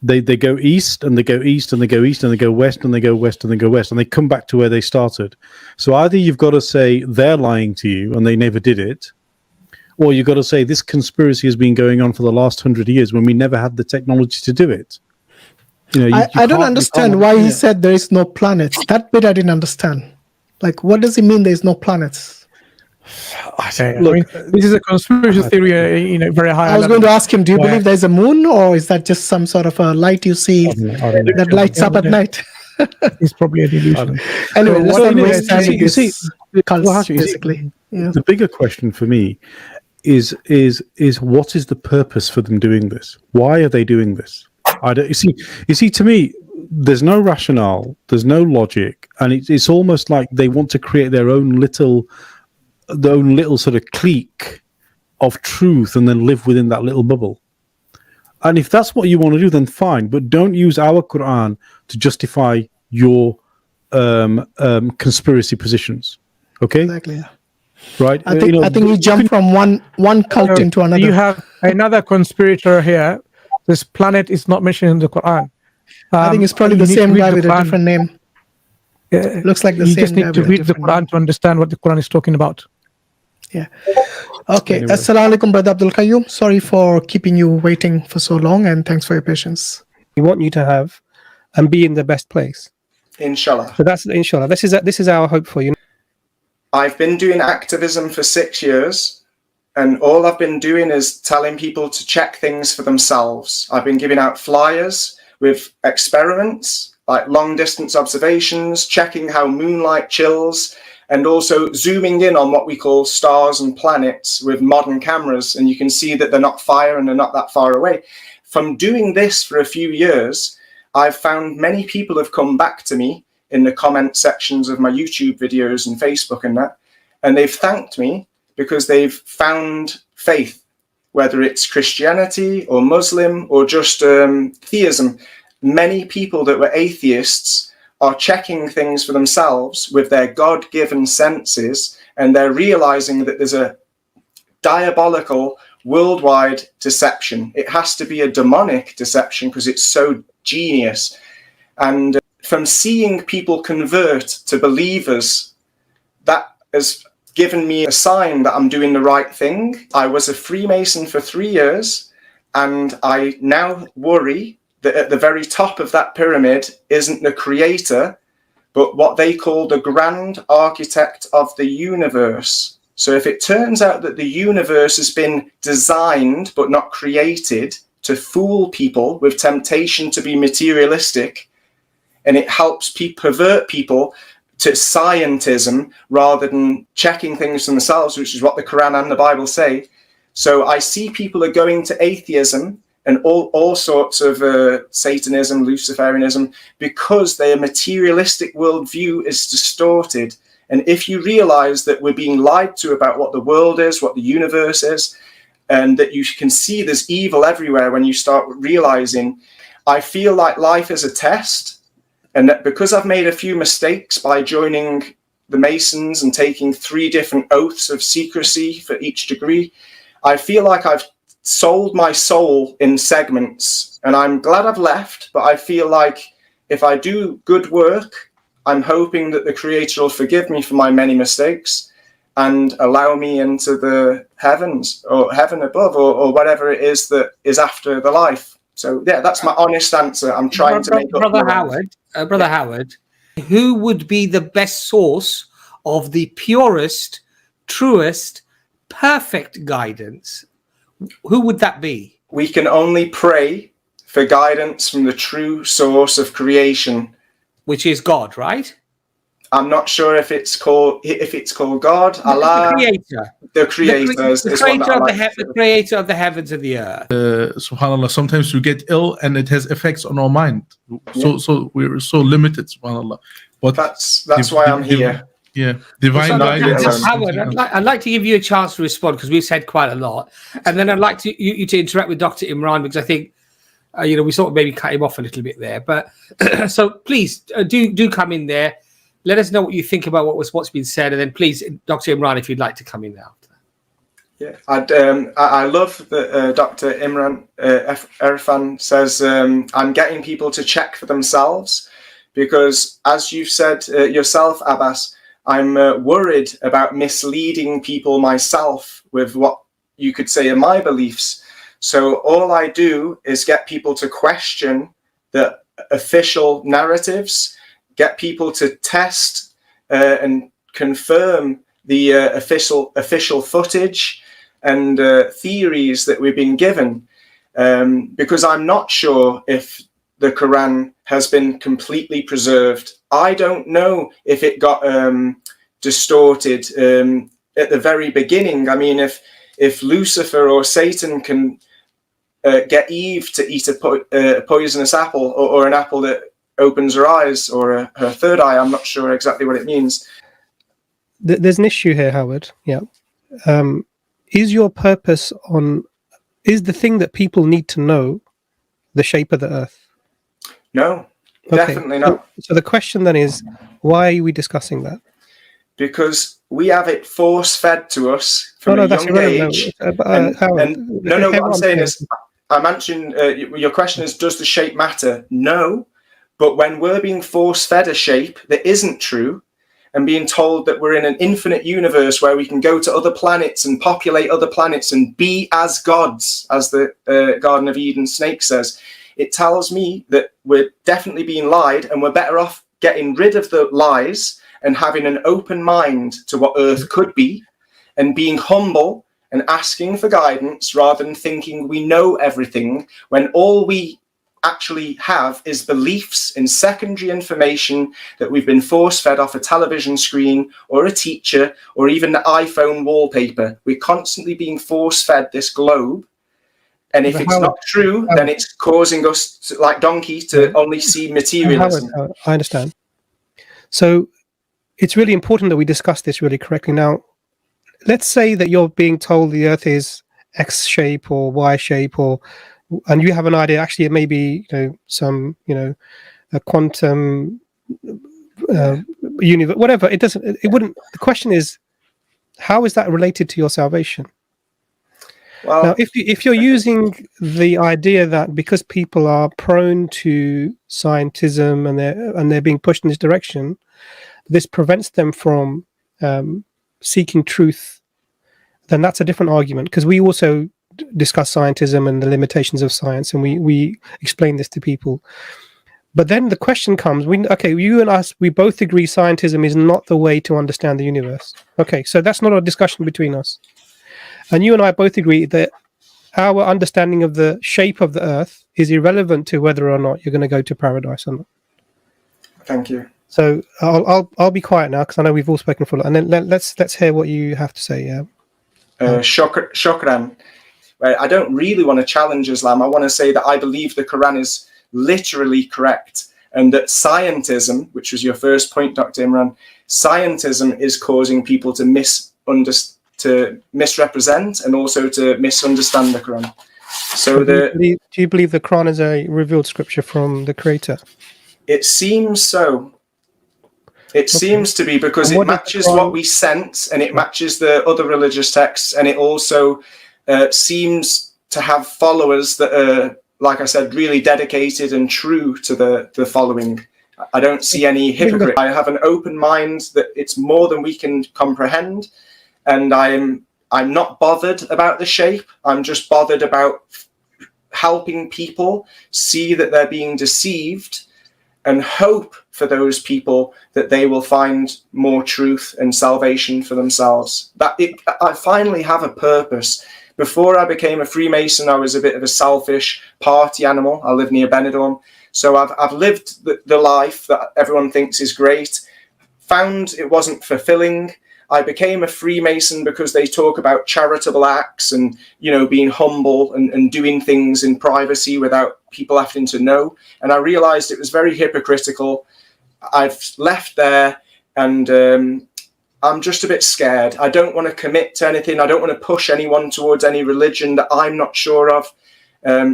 They go east and they go east and they go east and they go west and they go west and they go west and they come back to where they started. So either you've got to say they're lying to you and they never did it, or you've got to say this conspiracy has been going on for the last 100 years when we never had the technology to do it. You know, I don't understand why he said there is no planets. That bit I didn't understand. Like, what does he mean there is no planets? Look, this is a conspiracy theory, you know, very high. I was going to ask him, do you believe there's a moon, or is that just some sort of a light you see that lights up at night? It's probably a delusion. Anyway, let's not waste time with see, cults, basically. Yeah. The bigger question for me is what is the purpose for them doing this? Why are they doing this? You see, to me, there's no rationale, there's no logic, and it's almost like they want to create their own little sort of clique of truth and then live within that little bubble. And if that's what you want to do, then fine, but don't use our Quran to justify your conspiracy positions. Okay? Exactly. Right? I think we jump from one cult into another. You have another conspirator here. This planet is not mentioned in the Quran. I think it's probably the same guy with a different name. Looks like the same guy. You just need to read the Quran to understand what the Quran is talking about. Yeah. Okay. Anyway. Assalamu alaikum, Brother Abdul Qayyum. Sorry for keeping you waiting for so long, and thanks for your patience. We want you to have and be in the best place. Inshallah. So that's inshallah. This is our hope for you. I've been doing activism for 6 years. And all I've been doing is telling people to check things for themselves. I've been giving out flyers with experiments, like long distance observations, checking how moonlight chills, and also zooming in on what we call stars and planets with modern cameras. And you can see that they're not fire and they're not that far away. From doing this for a few years, I've found many people have come back to me in the comment sections of my YouTube videos and Facebook and that, and they've thanked me because they've found faith, whether it's Christianity or Muslim or just theism. Many people that were atheists are checking things for themselves with their God-given senses, and they're realizing that there's a diabolical worldwide deception. It has to be a demonic deception because it's so genius. And from seeing people convert to believers, that has given me a sign that I'm doing the right thing. I was a Freemason for 3 years, and I now worry that at the very top of that pyramid isn't the creator, but what they call the grand architect of the universe. So if it turns out that the universe has been designed but not created to fool people with temptation to be materialistic, and it helps pervert people to scientism rather than checking things for themselves, which is what the Quran and the Bible say. So I see people are going to atheism and all sorts of Satanism, Luciferianism, because their materialistic worldview is distorted. And if you realize that we're being lied to about what the world is, what the universe is, and that you can see there's evil everywhere when you start realizing, I feel like life is a test. And that because I've made a few mistakes by joining the Masons and taking 3 different oaths of secrecy for each degree, I feel like I've sold my soul in segments. And I'm glad I've left, but I feel like if I do good work, I'm hoping that the Creator will forgive me for my many mistakes and allow me into the heavens or heaven above or whatever it is that is after the life. So, yeah, that's my honest answer. I'm trying to make up Brother Howard, who would be the best source of the purest, truest, perfect guidance? who would that be? We can only pray for guidance from the true source of creation, which is God, right? I'm not sure if it's called God, Allah, the creator. The creator, the creator of the heavens and the earth. Subhanallah, sometimes we get ill and it has effects on our mind. So we're so limited, subhanallah. But that's why I'm here. Yeah, divine guidance. Howard, I'd like to give you a chance to respond because we've said quite a lot, and then I'd like you to interact with Dr. Imran because I think we sort of maybe cut him off a little bit there. But so please do come in there. Let us know what you think about what's been said, and then please, Dr. Imran, if you'd like to come in now. Yeah, I love that Dr. Imran Irfan says I'm getting people to check for themselves, because as you've said yourself, Abbas, I'm worried about misleading people myself with what you could say are my beliefs. So all I do is get people to question the official narratives, get people to test and confirm the official footage and theories that we've been given, because I'm not sure if the Quran has been completely preserved. I don't know if it got distorted at the very beginning. I mean, if Lucifer or Satan can get Eve to eat a poisonous apple, or an apple that opens her eyes, or her third eye, I'm not sure exactly what it means. There's an issue here, Howard. Yeah. Is your purpose is the thing that people need to know the shape of the earth? No, definitely not. So the question then is, why are we discussing that? Because we have it force-fed to us from a young age. What I'm saying is, I'm answering, your question is, does the shape matter? No, but when we're being force-fed a shape that isn't true, and being told that we're in an infinite universe where we can go to other planets and populate other planets and be as gods, as the Garden of Eden snake says, it tells me that we're definitely being lied, and we're better off getting rid of the lies and having an open mind to what Earth could be, and being humble and asking for guidance rather than thinking we know everything, when all we actually have is beliefs in secondary information that we've been force-fed off a television screen or a teacher or even the iPhone wallpaper. We're constantly being force-fed this globe, and if it's not true, then it's causing us, like Donkey, to only see materialism. Howard, I understand. So it's really important that we discuss this really correctly. Now, let's say that you're being told the Earth is X shape or Y shape, and you have an idea. Actually, it may be some a quantum universe, whatever. It doesn't. It wouldn't. The question is, how is that related to your salvation? Well, now, if you're using the idea that because people are prone to scientism and they're being pushed in this direction, this prevents them from seeking truth, then that's a different argument, because we also discuss scientism and the limitations of science, and we explain this to people. But then the question comes, you and us, we both agree scientism is not the way to understand the universe. Okay, so that's not a discussion between us. And you and I both agree that our understanding of the shape of the Earth is irrelevant to whether or not you're going to go to paradise or not. Thank you. So I'll be quiet now, because I know we've all spoken for a lot, and then let's hear what you have to say. Yeah. Shukran. I don't really want to challenge Islam. I want to say that I believe the Quran is literally correct, and that scientism, which was your first point, Dr. Imran, scientism is causing people to misrepresent and also to misunderstand the Quran. So do you believe the Quran is a revealed scripture from the Creator? It seems so. It seems to be, because it matches what we sense, and it matches the other religious texts, and it also seems to have followers that are, like I said, really dedicated and true to the following. I don't see any hypocrite. I have an open mind that it's more than we can comprehend, and I'm not bothered about the shape. I'm just bothered about helping people see that they're being deceived, and hope for those people that they will find more truth and salvation for themselves. I finally have a purpose. Before I became a Freemason, I was a bit of a selfish party animal. I live near Benidorm. So I've lived the life that everyone thinks is great, found it wasn't fulfilling. I became a Freemason because they talk about charitable acts and, you know, being humble and doing things in privacy without people having to know. And I realized it was very hypocritical. I've left there and I'm just a bit scared. I don't want to commit to anything. I don't want to push anyone towards any religion that I'm not sure of.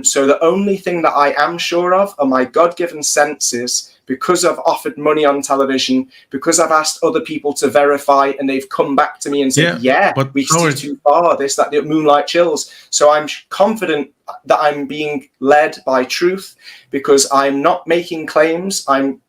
So the only thing that I am sure of are my God-given senses, because I've offered money on television, because I've asked other people to verify and they've come back to me and said, but we see too far, this, that, the moonlight chills. So I'm confident that I'm being led by truth because I'm not making claims. I'm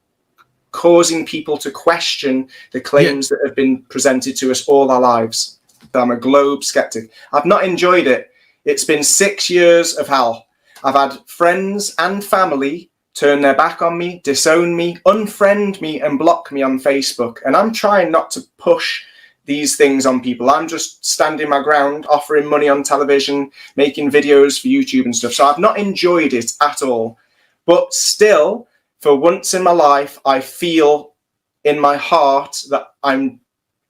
causing people to question the claims that have been presented to us all our lives. I'm a globe skeptic. I've not enjoyed it. It's been 6 years of hell. I've had friends and family turn their back on me, disown me, unfriend me, and block me on Facebook. And I'm trying not to push these things on people. I'm just standing my ground, offering money on television, making videos for YouTube and stuff. So I've not enjoyed it at all. But still, for once in my life, I feel in my heart that I'm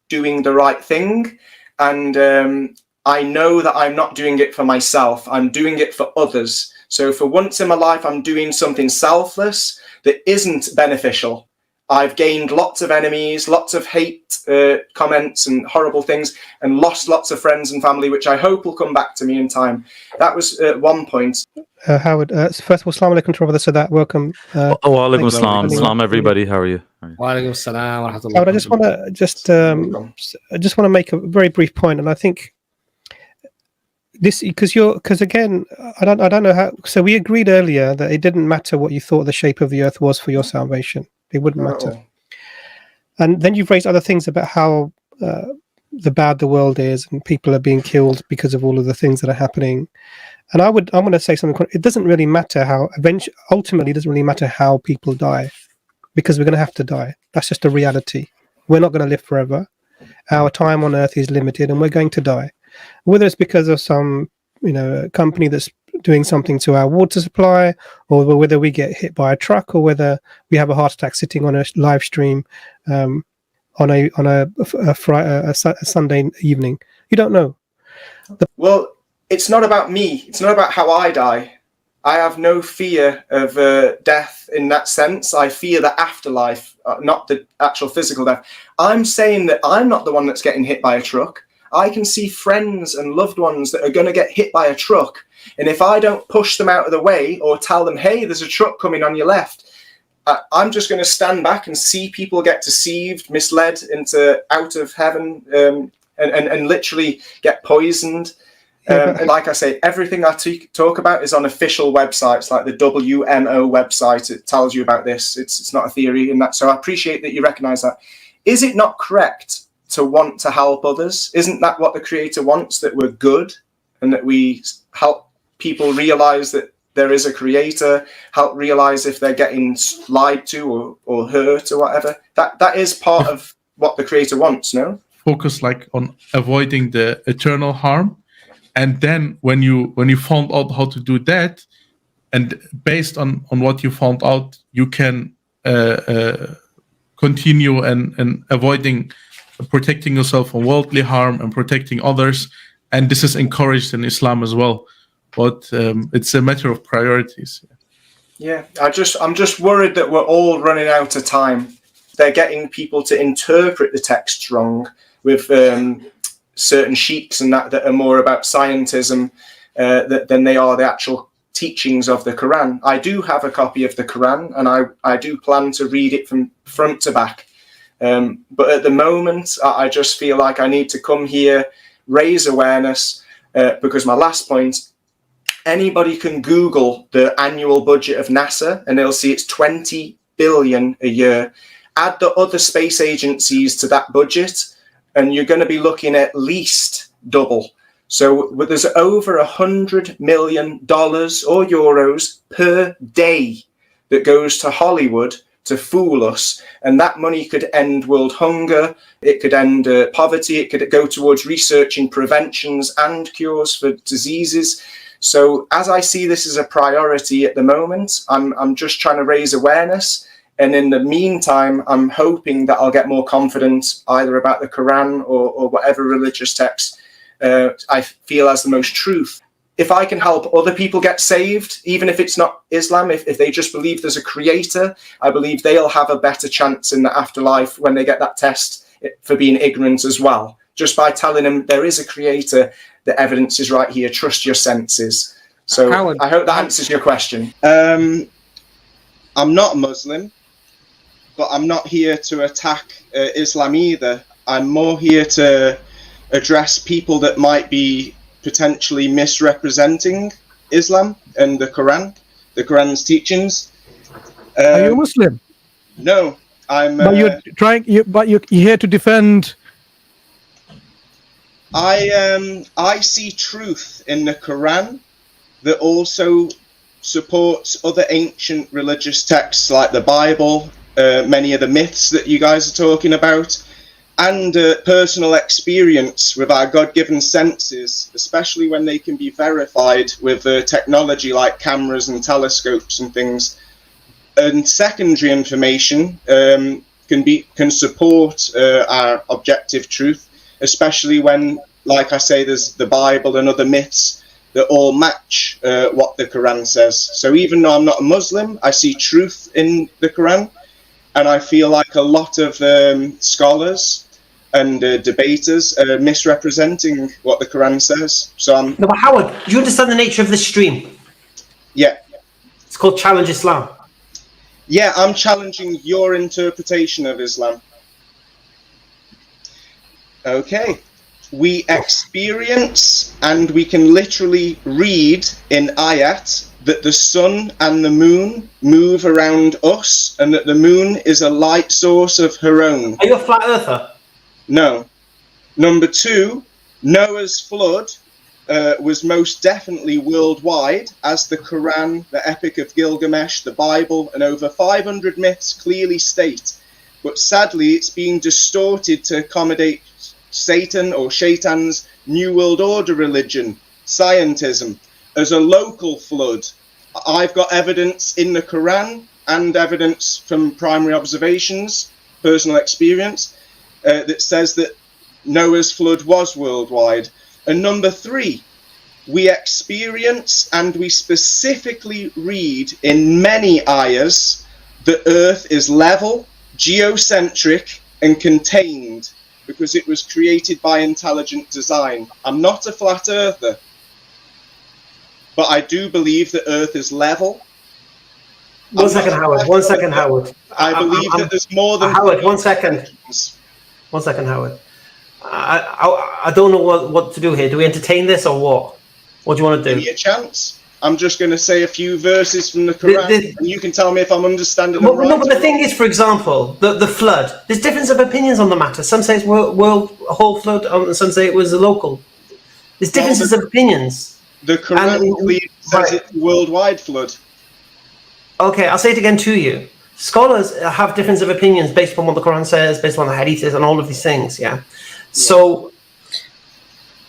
doing the right thing. And I know that I'm not doing it for myself. I'm doing it for others. So for once in my life, I'm doing something selfless that isn't beneficial. I've gained lots of enemies, lots of hate comments and horrible things, and lost lots of friends and family, which I hope will come back to me in time. That was one point. Howard, first of all, Assalamu alaikum to brother Sadat. Welcome. Wa alaikum salam. Salam, everybody. How are you? Wa alaikum salam wa rahmatullah. Howard, I just want to make a very brief point, and I think this because again, I don't know how. So we agreed earlier that it didn't matter what you thought the shape of the earth was for your salvation. It wouldn't matter. And then you've raised other things about how the bad the world is, and people are being killed because of all of the things that are happening. And I'm going to say something. It doesn't really matter how. Ultimately, it doesn't really matter how people die, because we're going to have to die. That's just a reality. We're not going to live forever. Our time on earth is limited, and we're going to die. Whether it's because of some, company that's doing something to our water supply, or whether we get hit by a truck, or whether we have a heart attack sitting on a live stream on a Sunday evening, you don't know. Well, it's not about me. It's not about how I die. I have no fear of death in that sense. I fear the afterlife, not the actual physical death. I'm saying that I'm not the one that's getting hit by a truck. I can see friends and loved ones that are going to get hit by a truck. And if I don't push them out of the way or tell them, hey, there's a truck coming on your left, I'm just going to stand back and see people get deceived, misled into out of heaven, and literally get poisoned. And like I say, everything I talk about is on official websites, like the WMO website. It tells you about this. It's not a theory, and that. So I appreciate that you recognise that. Is it not correct to want to help others? Isn't that what the Creator wants? That we're good, and that we help people realise that there is a Creator, help realise if they're getting lied to or hurt or whatever. That is part of what the Creator wants. No, focus on avoiding the eternal harm. And then when you found out how to do that, and based on what you found out, you can continue and protecting yourself from worldly harm and protecting others. And this is encouraged in Islam as well. But it's a matter of priorities. Yeah, I'm just worried that we're all running out of time. They're getting people to interpret the text wrong with certain sheiks and that are more about scientism than they are the actual teachings of the Quran. I do have a copy of the Quran, and I do plan to read it from front to back. But at the moment, I just feel like I need to come here, raise awareness, because my last point, anybody can Google the annual budget of NASA and they'll see it's 20 billion a year. Add the other space agencies to that budget, and you're going to be looking at least double. So there's over $100 million or euros per day that goes to Hollywood to fool us. And that money could end world hunger. It could end poverty. It could go towards researching preventions and cures for diseases. So as I see this as a priority at the moment, I'm just trying to raise awareness. And in the meantime, I'm hoping that I'll get more confident either about the Quran or whatever religious text I feel has the most truth. If I can help other people get saved, even if it's not Islam, if they just believe there's a creator, I believe they'll have a better chance in the afterlife when they get that test for being ignorant as well. Just by telling them there is a creator, the evidence is right here, trust your senses. So Howard, I hope that answers your question. I'm not Muslim, but I'm not here to attack Islam either. I'm more here to address people that might be potentially misrepresenting Islam and the Quran's teachings. Are you a Muslim? No, I'm. But you're here to defend. I see truth in the Quran that also supports other ancient religious texts like the Bible, many of the myths that you guys are talking about, and personal experience with our God-given senses, especially when they can be verified with technology like cameras and telescopes and things. And secondary information can support our objective truth, especially when, like I say, there's the Bible and other myths that all match what the Quran says. So even though I'm not a Muslim, I see truth in the Quran, and I feel like a lot of scholars and debaters are misrepresenting what the Quran says. So I'm... No, but Howard, do you understand the nature of this stream? Yeah. It's called Challenge Islam. Yeah, I'm challenging your interpretation of Islam. Okay. We experience and we can literally read in ayat that the sun and the moon move around us and that the moon is a light source of her own. Are you a flat earther? No. Number two, Noah's flood was most definitely worldwide, as the Quran, the Epic of Gilgamesh, the Bible, and over 500 myths clearly state. But sadly, it's being distorted to accommodate Satan or Shaitan's New World Order religion, scientism, as a local flood. I've got evidence in the Quran and evidence from primary observations, personal experience, that says that Noah's flood was worldwide. And number three, we experience and we specifically read in many ayahs that Earth is level, geocentric, and contained because it was created by intelligent design. I'm not a flat earther, but I do believe that Earth is level. One second, Howard. I believe that there's more than... Howard, 1 second. 1 second, Howard. I don't know what to do here. Do we entertain this or what? What do you want to do? Give me a chance. I'm just going to say a few verses from the Quran, and you can tell me if I'm understanding them right. No, but the thing is, for example, the flood. There's difference of opinions on the matter. Some say it's a whole flood, and some say it was a local. There's differences of opinions. The Quran says it's a worldwide flood. Okay, I'll say it again to you. Scholars have difference of opinions based on what the Quran says, based on the hadiths, and all of these things. Yeah. So.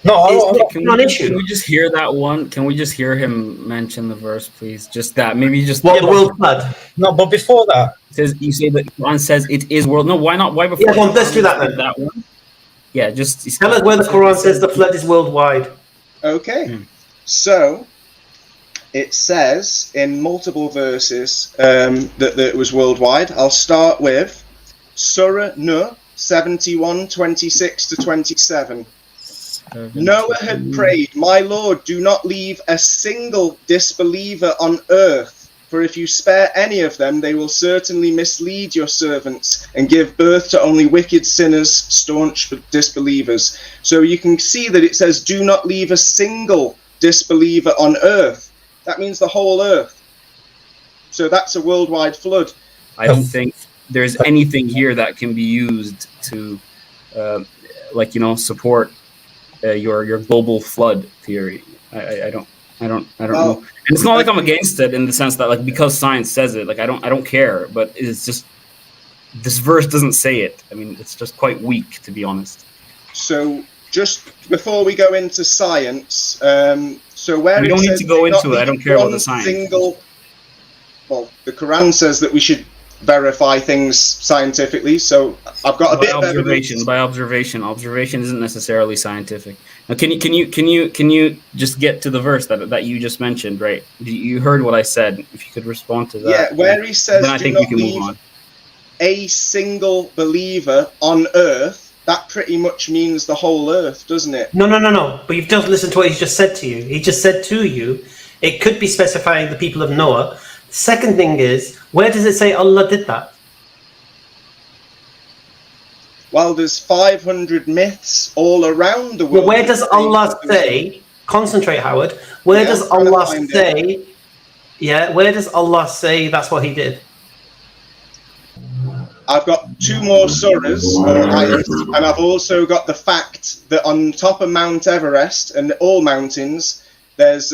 Can we just hear that one? Can we just hear him mention the verse, please? Just that. Maybe just the world flood. No, but before that, you say that Quran says it is world. No, why not? Why before? Yeah, well, let's do that then. That one. Yeah, just tell us where the Quran says the flood is worldwide. Okay, so it says in multiple verses that it was worldwide. I'll start with Surah Nuh 71, 26 to 27. Noah had prayed, "My Lord, do not leave a single disbeliever on earth, for if you spare any of them, they will certainly mislead your servants and give birth to only wicked sinners, staunch disbelievers." So you can see that it says, "Do not leave a single disbeliever on earth." That means the whole earth. So that's a worldwide flood. I don't think there's anything here that can be used to, support your global flood theory. I I don't know. And it's not like I'm against it in the sense that like because science says it, like I don't care. But it's just this verse doesn't say it. I mean, it's just quite weak, to be honest. So just before we go into science, so where we don't need to go into it. I don't care about the science. Well, the Quran says that we should verify things scientifically. So I've got a bit of evidence. By observation. Observation isn't necessarily scientific. Now, can you just get to the verse that you just mentioned? Right? You heard what I said. If you could respond to that. Yeah, where he says, then I think we can move on. A single believer on earth. That pretty much means the whole earth, doesn't it? No. But you've just listened to what he's just said to you. He just said to you, it could be specifying the people of Noah. Second thing is, where does it say Allah did that? Well, there's 500 myths all around the world. Well, where does Allah say, concentrate, Howard, where does Allah say, where does Allah say that's what he did? I've got 2 more surahs or ayahs, and I've also got the fact that on top of Mount Everest and all mountains, there's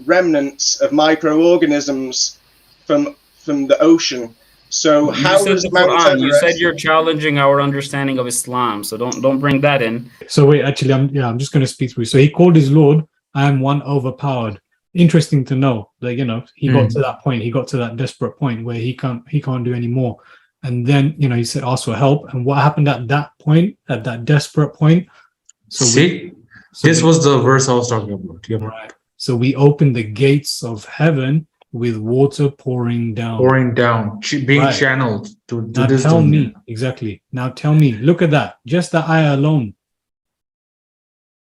remnants of microorganisms from the ocean. So how does Mount Everest? You said you're challenging our understanding of Islam, so don't bring that in. So wait, actually, I'm just going to speak through. So he called his Lord, "I am one overpowered." Interesting to know that he got to that point. He got to that desperate point where he can't do any more. And then, he said, ask for help. And what happened at that point, at that desperate point? So this was the verse I was talking about. Yep. Right. So we opened the gates of heaven with water pouring down. Being channeled to now this. Tell me, exactly. Now tell me, look at that. Just the ayah alone.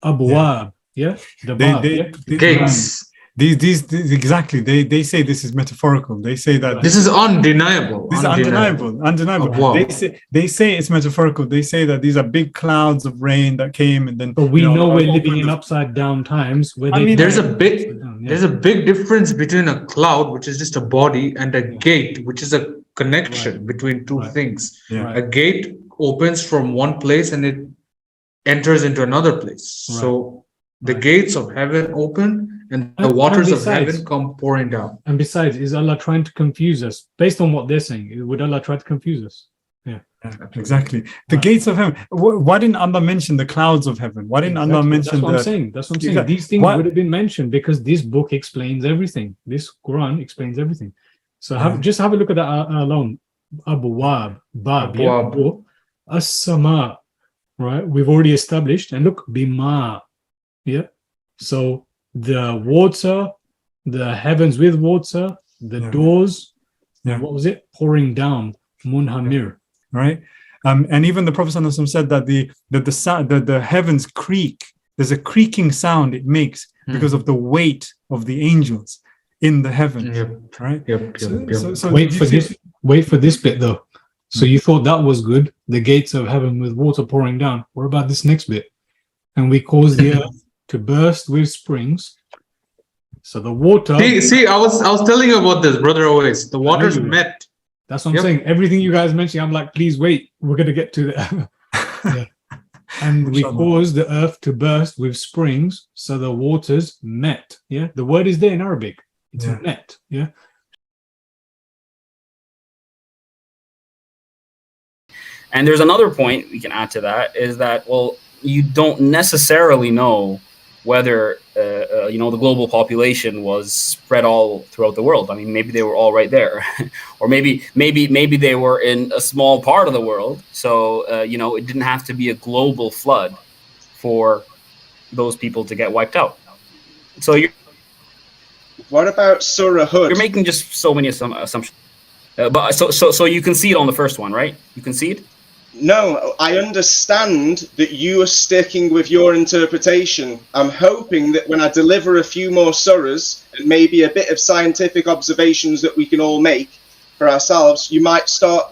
Abwab. Yeah? The gates. These exactly. They say this is metaphorical. They say that this is undeniable. This is undeniable. They say it's metaphorical. They say that these are big clouds of rain that came and then. But we know we're living in upside down times. Where there's a big difference between a cloud, which is just a body, and a gate, which is a connection between two things. Yeah. A gate opens from one place and it enters into another place. So the gates of heaven open. And the waters of heaven come pouring down. And besides, is Allah trying to confuse us? Based on what they're saying, would Allah try to confuse us? Yeah, exactly. The gates of heaven. Why didn't Allah mention the clouds of heaven? Why didn't Allah mention That's what I'm saying. That's what I'm saying. Exactly. These things would have been mentioned because this book explains everything. This Quran explains everything. So just have a look at that alone. Abwab, Bab, As-Sama, right? We've already established. And look, Bima, yeah? So the water, the heavens with water, the doors, what was it? Pouring down, munhamir. Right? And even the Prophet ﷺ said that the heavens creak. There's a creaking sound it makes because of the weight of the angels in the heavens. Right? So wait for this bit though. So you thought that was good, the gates of heaven with water pouring down. What about this next bit? And we caused the earth to burst with springs. So the water. See, I was telling you about this, brother. Always the waters met. That's what I'm saying. Everything you guys mentioned, I'm like, please wait. We're gonna get to that. And we caused the earth to burst with springs, so the waters met. Yeah, the word is there in Arabic. It's met. Yeah. And there's another point we can add to that is that you don't necessarily know whether the global population was spread all throughout the world. I mean, maybe they were all right there, or maybe they were in a small part of the world. So it didn't have to be a global flood for those people to get wiped out. So what about Surah Hud? You're making just so many assumptions. But so you concede on the first one, right? You concede? No, I understand that you are sticking with your interpretation. I'm hoping that when I deliver a few more surahs and maybe a bit of scientific observations that we can all make for ourselves, you might start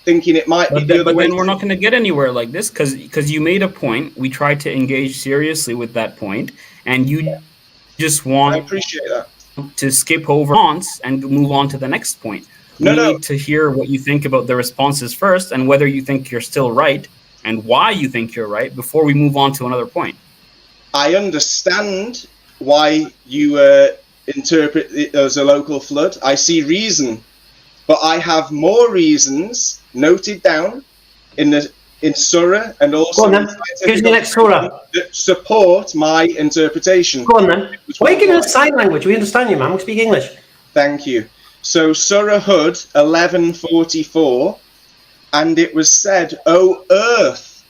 thinking it might be the other way. But then we're not going to get anywhere like this because you made a point. We tried to engage seriously with that point, and you just want I appreciate that. To skip over once and move on to the next point. We need to hear what you think about the responses first and whether you think you're still right and why you think you're right before we move on to another point. I understand why you interpret it as a local flood. I see reason, but I have more reasons noted down in Surah and also Go on, then. Give us the next surah that support my interpretation. Go on then. Why are you giving us sign language? We understand you, man. We speak English. Thank you. So Surah Hud 11:44, and it was said, "O earth,"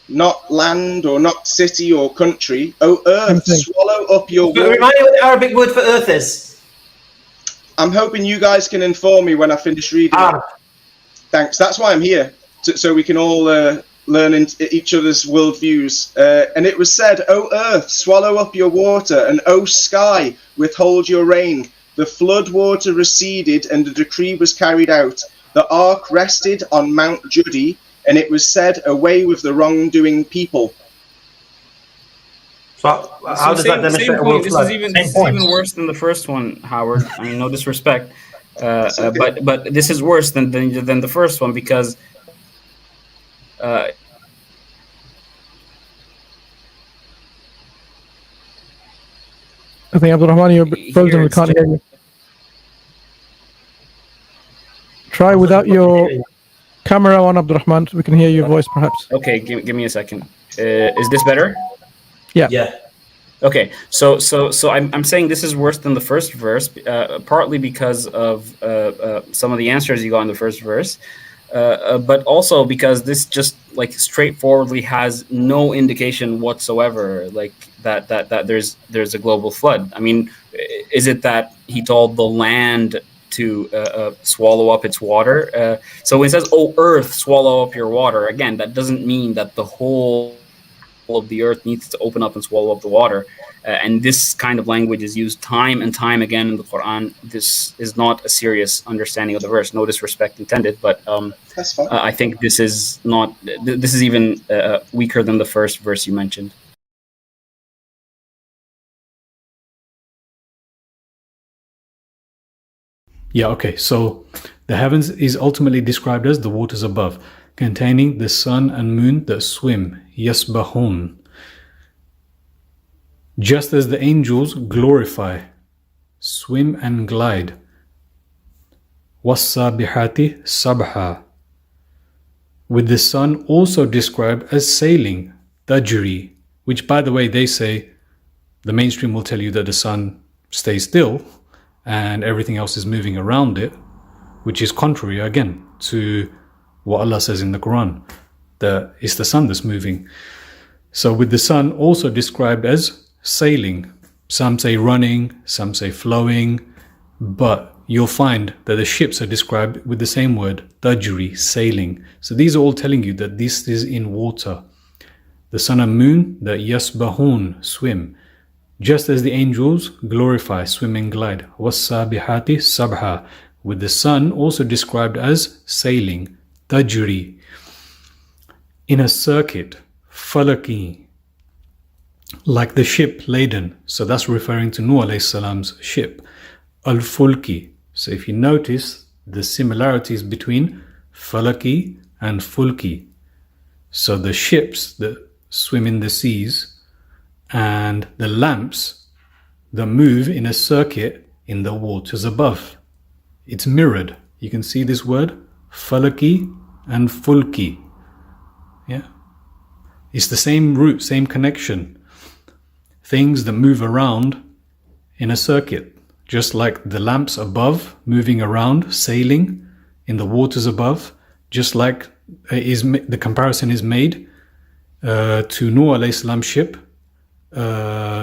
not land or not city or country. "O earth, swallow up your water." Remind me what the Arabic word for earth is. I'm hoping you guys can inform me when I finish reading. Thanks. That's why I'm here, so we can all learn each other's worldviews. And it was said, "O earth, swallow up your water, and O sky, withhold your rain. The flood water receded, and the decree was carried out. The ark rested on Mount Judi, and it was said, away with the wrongdoing people." So how does that demonstrate a world flood? This is even worse than the first one, Howard. I mean, no disrespect, but this is worse than the first one because. I think Abdurrahman, you're frozen. We can't hear you. Try without your camera on, Abdurrahman. We can hear your voice, perhaps. Okay, give me a second. Is this better? Yeah. Yeah. Okay, so I'm saying this is worse than the first verse, partly because of some of the answers you got in the first verse, but also because this just like straightforwardly has no indication whatsoever, like that there's a global flood. I mean, is it that he told the land to swallow up its water? So when it says, "Oh earth, swallow up your water," again, that doesn't mean that the whole of the earth needs to open up and swallow up the water. And this kind of language is used time and time again in the Quran. This is not a serious understanding of the verse. No disrespect intended, but That's fine. I think this is not. This is even weaker than the first verse you mentioned. Yeah, okay. So the heavens is ultimately described as the waters above, containing the sun and moon that swim, yasbahun. Just as the angels glorify, swim and glide. Wassabihati sabha. With the sun also described as sailing, tajri, which by the way they say, the mainstream will tell you that the sun stays still and everything else is moving around it, which is contrary again to what Allah says in the Quran, that it's the sun that's moving. So with the sun also described as sailing, some say running, some say flowing, but you'll find that the ships are described with the same word, tajri, sailing. So these are all telling you that this is in water. The sun and moon, that yasbahun, swim. Just as the angels glorify, swim and glide. Wassabihati sabha. With the sun also described as sailing, tajri. In a circuit, falaki, like the ship laden. So that's referring to Nuh alayhi salam's ship. Al-fulki. So if you notice the similarities between falaki and fulki. So the ships that swim in the seas and the lamps that move in a circuit in the waters above. It's mirrored. You can see this word, falaki and fulki. Yeah. It's the same root, same connection. Things that move around in a circuit, just like the lamps above moving around, sailing in the waters above, just like the comparison is made to Nuh alayhi salam's ship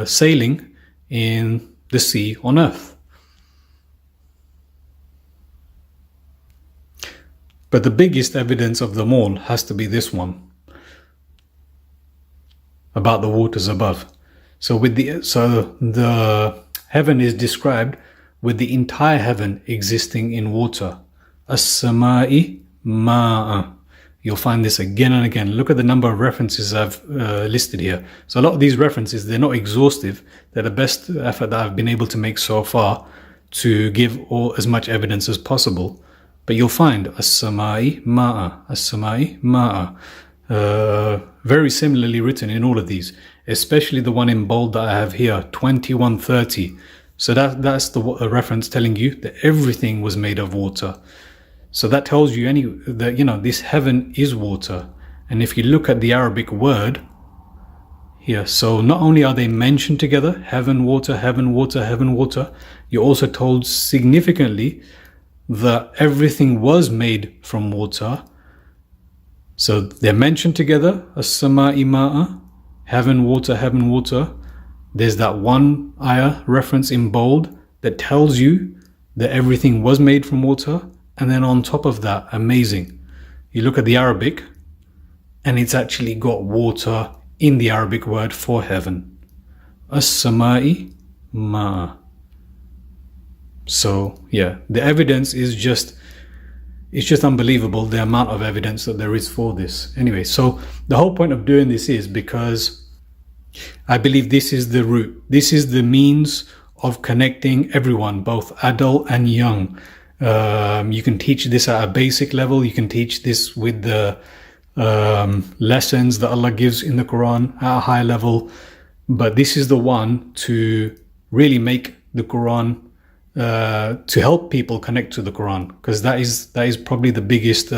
sailing in the sea on earth. But the biggest evidence of them all has to be this one about the waters above. So the heaven is described with the entire heaven existing in water. As-samai ma'a. You'll find this again and again. Look at the number of references I've listed here. So a lot of these references, they're not exhaustive. They're the best effort that I've been able to make so far to give as much evidence as possible. But you'll find as-samai ma'a, as-samai ma'a. very similarly written in all of these, especially the one in bold that I have here, 2130. So that's the reference telling you that everything was made of water. So that tells you that this heaven is water. And if you look at the Arabic word here, so not only are they mentioned together, heaven, water, heaven, water, heaven, water, you're also told significantly that everything was made from water. So they're mentioned together, as-sama'i ma'a, heaven, water, heaven, water. There's that one ayah reference in bold that tells you that everything was made from water. And then on top of that, amazing, you look at the Arabic and it's actually got water in the Arabic word for heaven. As-sama'i ma'a. So yeah, the evidence is just unbelievable, the amount of evidence that there is for this. Anyway, so the whole point of doing this is because I believe this is the route. This is the means of connecting everyone, both adult and young. You can teach this at a basic level. You can teach this with the lessons that Allah gives in the Quran at a high level. But this is the one to really make the Quran, to help people connect to the Quran, because that is probably the biggest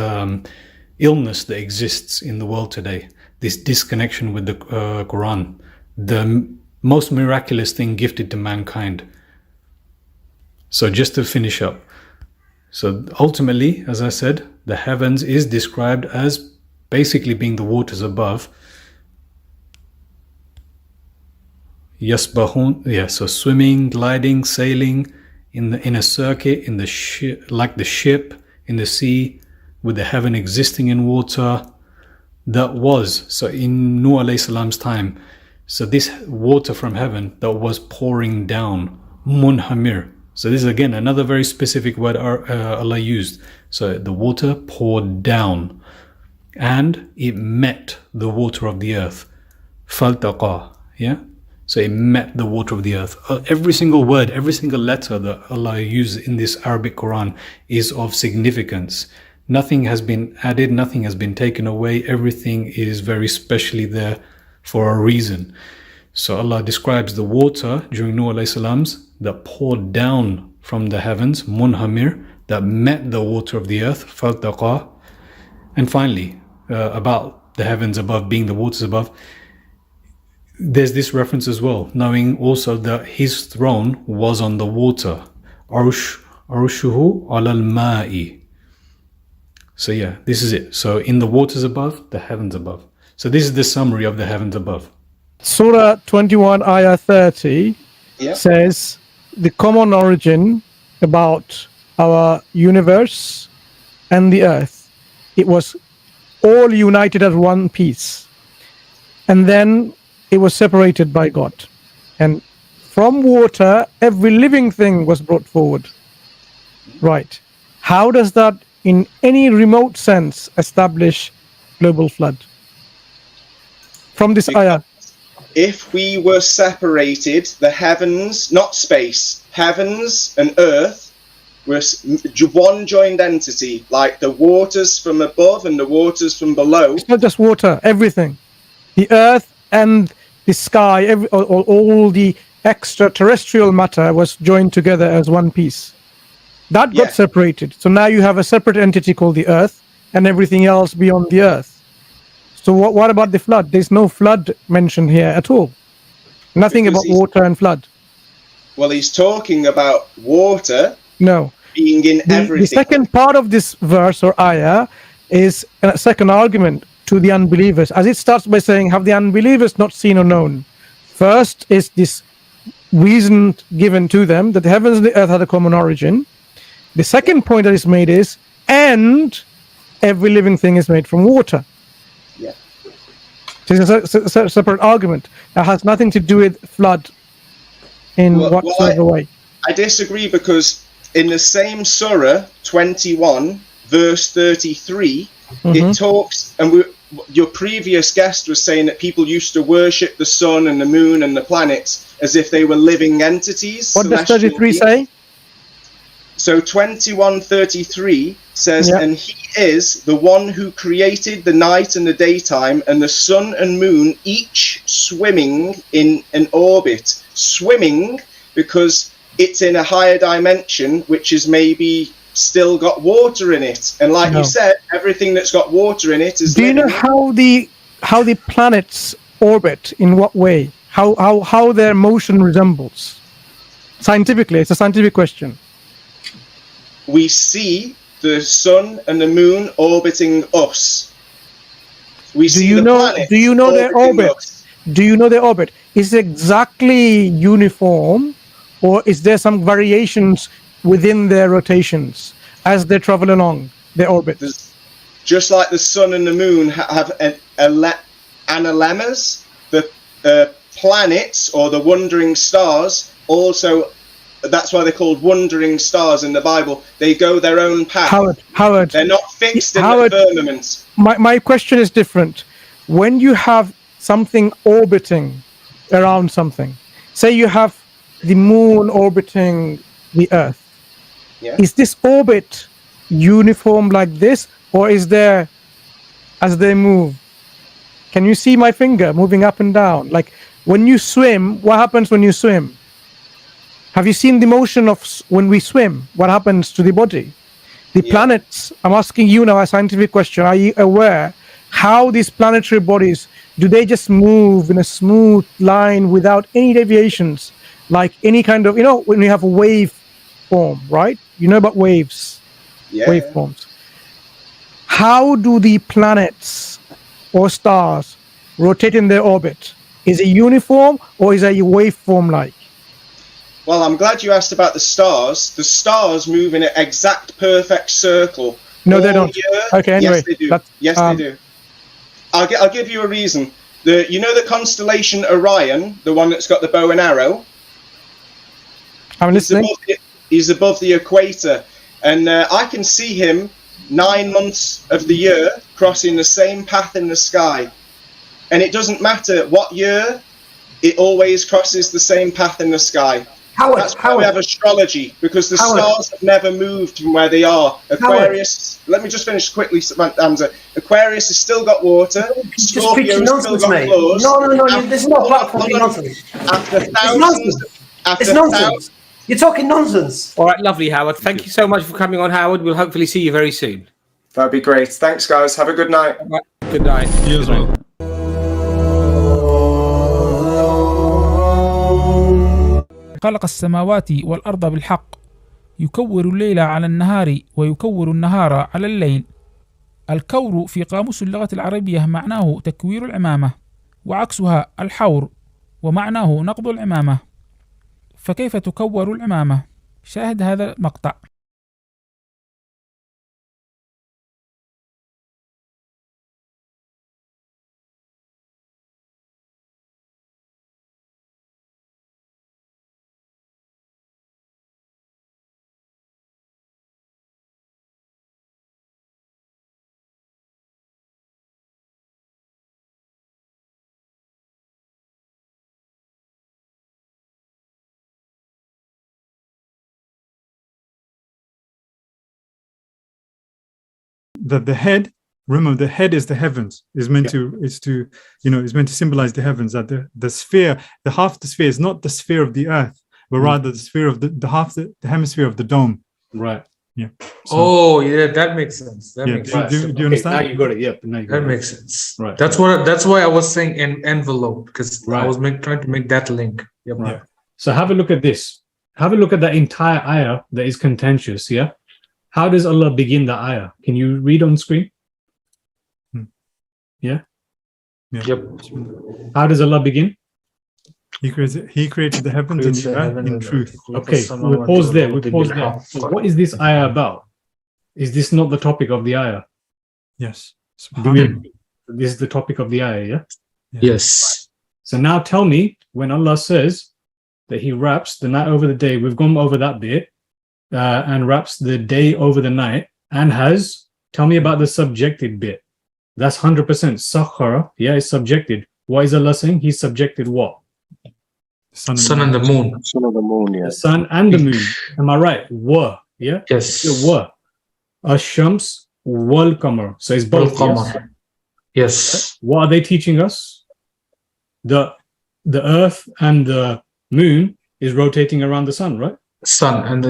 illness that exists in the world today. This disconnection with the Quran, the most miraculous thing gifted to mankind. So just to finish up, so ultimately, as I said, the heavens is described as basically being the waters above. Yasbahun, yeah, so swimming, gliding, sailing in a circuit, in the ship, like the ship in the sea, with the heaven existing in water. That was, so in Nuh alayhi salam's time, so this water from heaven that was pouring down, munhamir. So this is again another very specific word Allah used. So the water poured down and it met the water of the earth. Faltaqa, yeah? So it met the water of the earth. Every single word, every single letter that Allah uses in this Arabic Quran is of significance. Nothing has been added, nothing has been taken away. Everything is very specially there for a reason. So Allah describes the water during Nuh alayhi salam's that poured down from the heavens, munhamir, that met the water of the earth, faltaqa. And finally, about the heavens above being the waters above, there's this reference as well, knowing also that his throne was on the water. Arushuhu alal ma'i. So yeah, this is it. So in the waters above, the heavens above. So this is the summary of the heavens above. Surah 21, Ayah 30 says the common origin about our universe and the earth. It was all united as one piece. And then it was separated by God. And from water, every living thing was brought forward. Right. How does that, in any remote sense, establish global flood? From this ayah. If we were separated, the heavens, not space, heavens and earth were one joined entity, like the waters from above and the waters from below. It's not just water, everything. The earth and the sky, all the extraterrestrial matter was joined together as one piece. That got separated. So now you have a separate entity called the earth and everything else beyond the earth. So what about the flood? There's no flood mentioned here at all. Nothing about water and flood. Well, he's talking about water being in everything. The second part of this verse or ayah is a second argument to the unbelievers. As it starts by saying, have the unbelievers not seen or known? First is this reason given to them that the heavens and the earth had a common origin. The second point that is made is, and every living thing is made from water. Yeah. So it's a separate argument that has nothing to do with flood in whatsoever way. I disagree, because in the same surah 21 verse 33 it talks, and your previous guest was saying that people used to worship the sun and the moon and the planets as if they were living entities. What does 33 say? So 21:33 says, and he is the one who created the night and the daytime, and the sun and moon, each swimming in an orbit. Swimming because it's in a higher dimension, which is maybe still got water in it. And like you said, everything that's got water in it is. Do you know how the planets orbit? In what way? How their motion resembles? Scientifically, it's a scientific question. We see the sun and the moon orbiting us. We see the planet. Do you know their orbit? Us. Do you know their orbit? Is it exactly uniform, or is there some variations within their rotations as they travel along their orbits? Just like the sun and the moon have analemas, the planets or the wandering stars also. That's why they're called wandering stars in the Bible. They go their own path. Howard. They're not fixed in the firmament. My question is different. When you have something orbiting around something, say you have the moon orbiting the Earth, is this orbit uniform like this, or is there, as they move? Can you see my finger moving up and down? Like when you swim, what happens when you swim? Have you seen the motion of when we swim? What happens to the body? The planets, I'm asking you now a scientific question. Are you aware how these planetary bodies, do they just move in a smooth line without any deviations? Like any kind of, when you have a wave form, right? You know about waves, waveforms. How do the planets or stars rotate in their orbit? Is it uniform or is it a waveform like? Well, I'm glad you asked about the stars. The stars move in an exact perfect circle. No, they don't. Okay, anyway. Yes, they do. Yes, they do. I'll give you a reason. The constellation Orion, the one that's got the bow and arrow? I'm listening. He's above the equator. And I can see him 9 months of the year crossing the same path in the sky. And it doesn't matter what year, it always crosses the same path in the sky. That's why we have astrology, because the stars have never moved from where they are. Aquarius, let me just finish quickly, Hamza. Aquarius has still got water. Scorpio has still got floors. No, this is not a platform for nonsense. It's nonsense. You're talking nonsense. All right, lovely, Howard. Thank you so much for coming on, Howard. We'll hopefully see you very soon. That'd be great. Thanks, guys. Have a good night. Right. Good night. You as well. خلق السماوات والأرض بالحق يكور الليل على النهار ويكور النهار على الليل. الكور في قاموس اللغة العربية معناه تكوير العمامة، وعكسها الحور ومعناه نقض العمامة. فكيف تكور العمامة؟ شاهد هذا المقطع. That the head, remember, the head is the heavens, is meant to symbolize the heavens. That the sphere, the half the sphere is not the sphere of the earth, but rather the sphere of the hemisphere of the dome. Right. Yeah. So, that makes sense. That makes sense. Do you understand? Now you got it. Yep. That makes sense. Right. That's why I was saying an envelope, because I was trying to make that link. Yep. Right. So have a look at this. Have a look at that entire ayah that is contentious. Yeah. How does Allah begin the ayah? Can you read on screen? Yeah? Yep. How does Allah begin? He created the heavens and the earth in truth. Okay, we'll pause there. So what is this ayah about? Is this not the topic of the ayah? Yes. This is the topic of the ayah, yeah? Yes. So now tell me, when Allah says that He wraps the night over the day, we've gone over that bit, and wraps the day over the night, and tell me about the subjected bit. That's 100% sakhara. Yeah, it's subjected. What is Allah saying? He's subjected what? Sun and the moon. Sun and the moon, yeah. The sun and the moon. Am I right? Were, yeah? Yes. Were. Ash-Shams wal Qamar. So it's both. Yes. What are they teaching us? The Earth and the Moon is rotating around the sun, right? Sun and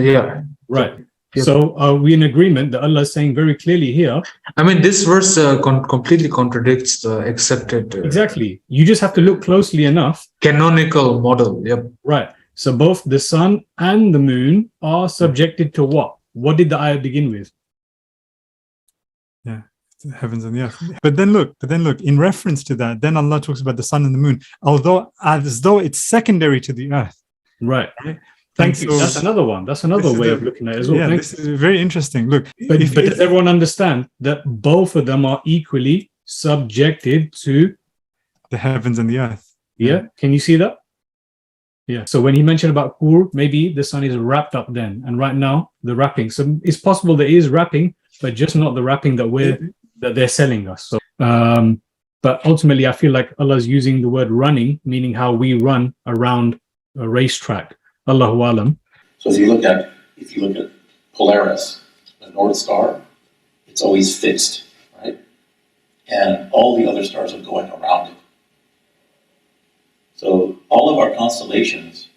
right. Yep. So are we in agreement that Allah is saying very clearly here? I mean, this verse completely contradicts the accepted. Exactly. You just have to look closely enough. Canonical model. Yep. Right. So both the sun and the moon are subjected to what? What did the ayah begin with? Yeah, the heavens and the earth. But then look, in reference to that, then Allah talks about the sun and the moon, although as though it's secondary to the earth. Right. Thank you. That's another one. That's another way of looking at it as well. Yeah, this is very interesting. Look, but does everyone understand that both of them are equally subjected to the heavens and the earth? Yeah. Can you see that? Yeah. So when he mentioned about Kur, maybe the sun is wrapped up then, and right now the wrapping. So it's possible there is wrapping, but just not the wrapping that they're selling us. So, but ultimately, I feel like Allah is using the word running, meaning how we run around a racetrack. Allahu alam. So if you look at Polaris, the North Star, it's always fixed, right? And all the other stars are going around it. So all of our constellations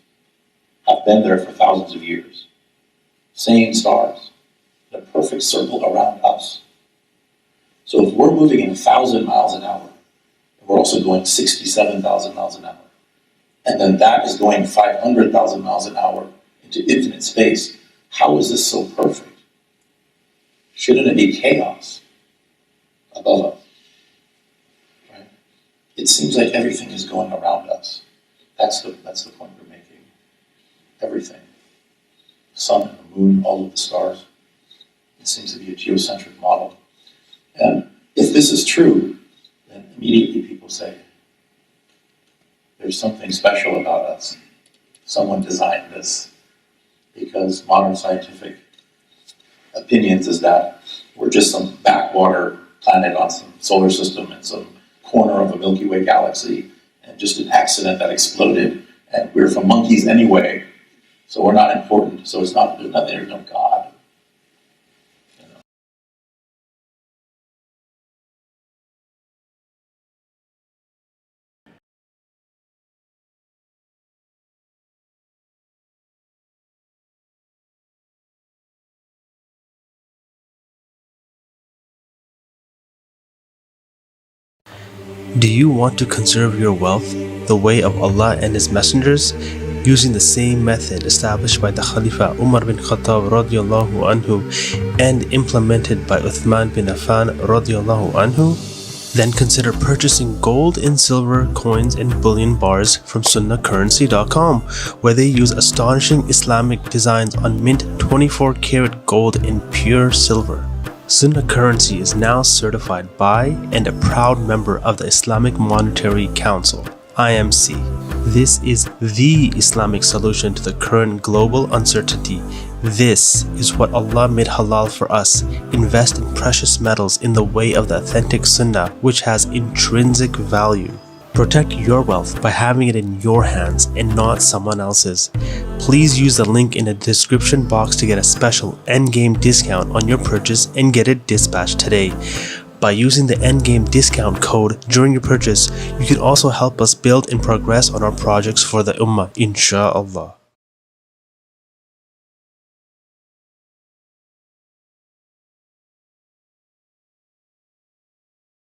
have been there for thousands of years. Same stars, in a perfect circle around us. So if we're moving in 1,000 miles an hour, and we're also going 67,000 miles an hour, and then that is going 500,000 miles an hour into infinite space, how is this so perfect? Shouldn't it be chaos above us? Right? It seems like everything is going around us. That's the point we're making. Everything. The sun and the moon, all of the stars. It seems to be a geocentric model. And if this is true, then immediately people say, there's something special about us. Someone designed this, because modern scientific opinions is that we're just some backwater planet on some solar system in some corner of the Milky Way galaxy, and just an accident that exploded, and we're from monkeys anyway, so we're not important. So there's no God. Do you want to conserve your wealth the way of Allah and His messengers, using the same method established by the Khalifa Umar bin Khattab radiallahu anhu and implemented by Uthman bin Affan radiallahu anhu? Then consider purchasing gold and silver coins and bullion bars from sunnahcurrency.com, where they use astonishing Islamic designs on mint 24-karat gold and pure silver. Sunnah Currency is now certified by and a proud member of the Islamic Monetary Council, IMC. This is the Islamic solution to the current global uncertainty. This is what Allah made halal for us. Invest in precious metals in the way of the authentic Sunnah, which has intrinsic value. Protect your wealth by having it in your hands and not someone else's. Please use the link in the description box to get a special endgame discount on your purchase and get it dispatched today. By using the endgame discount code during your purchase, you can also help us build and progress on our projects for the Ummah, inshallah.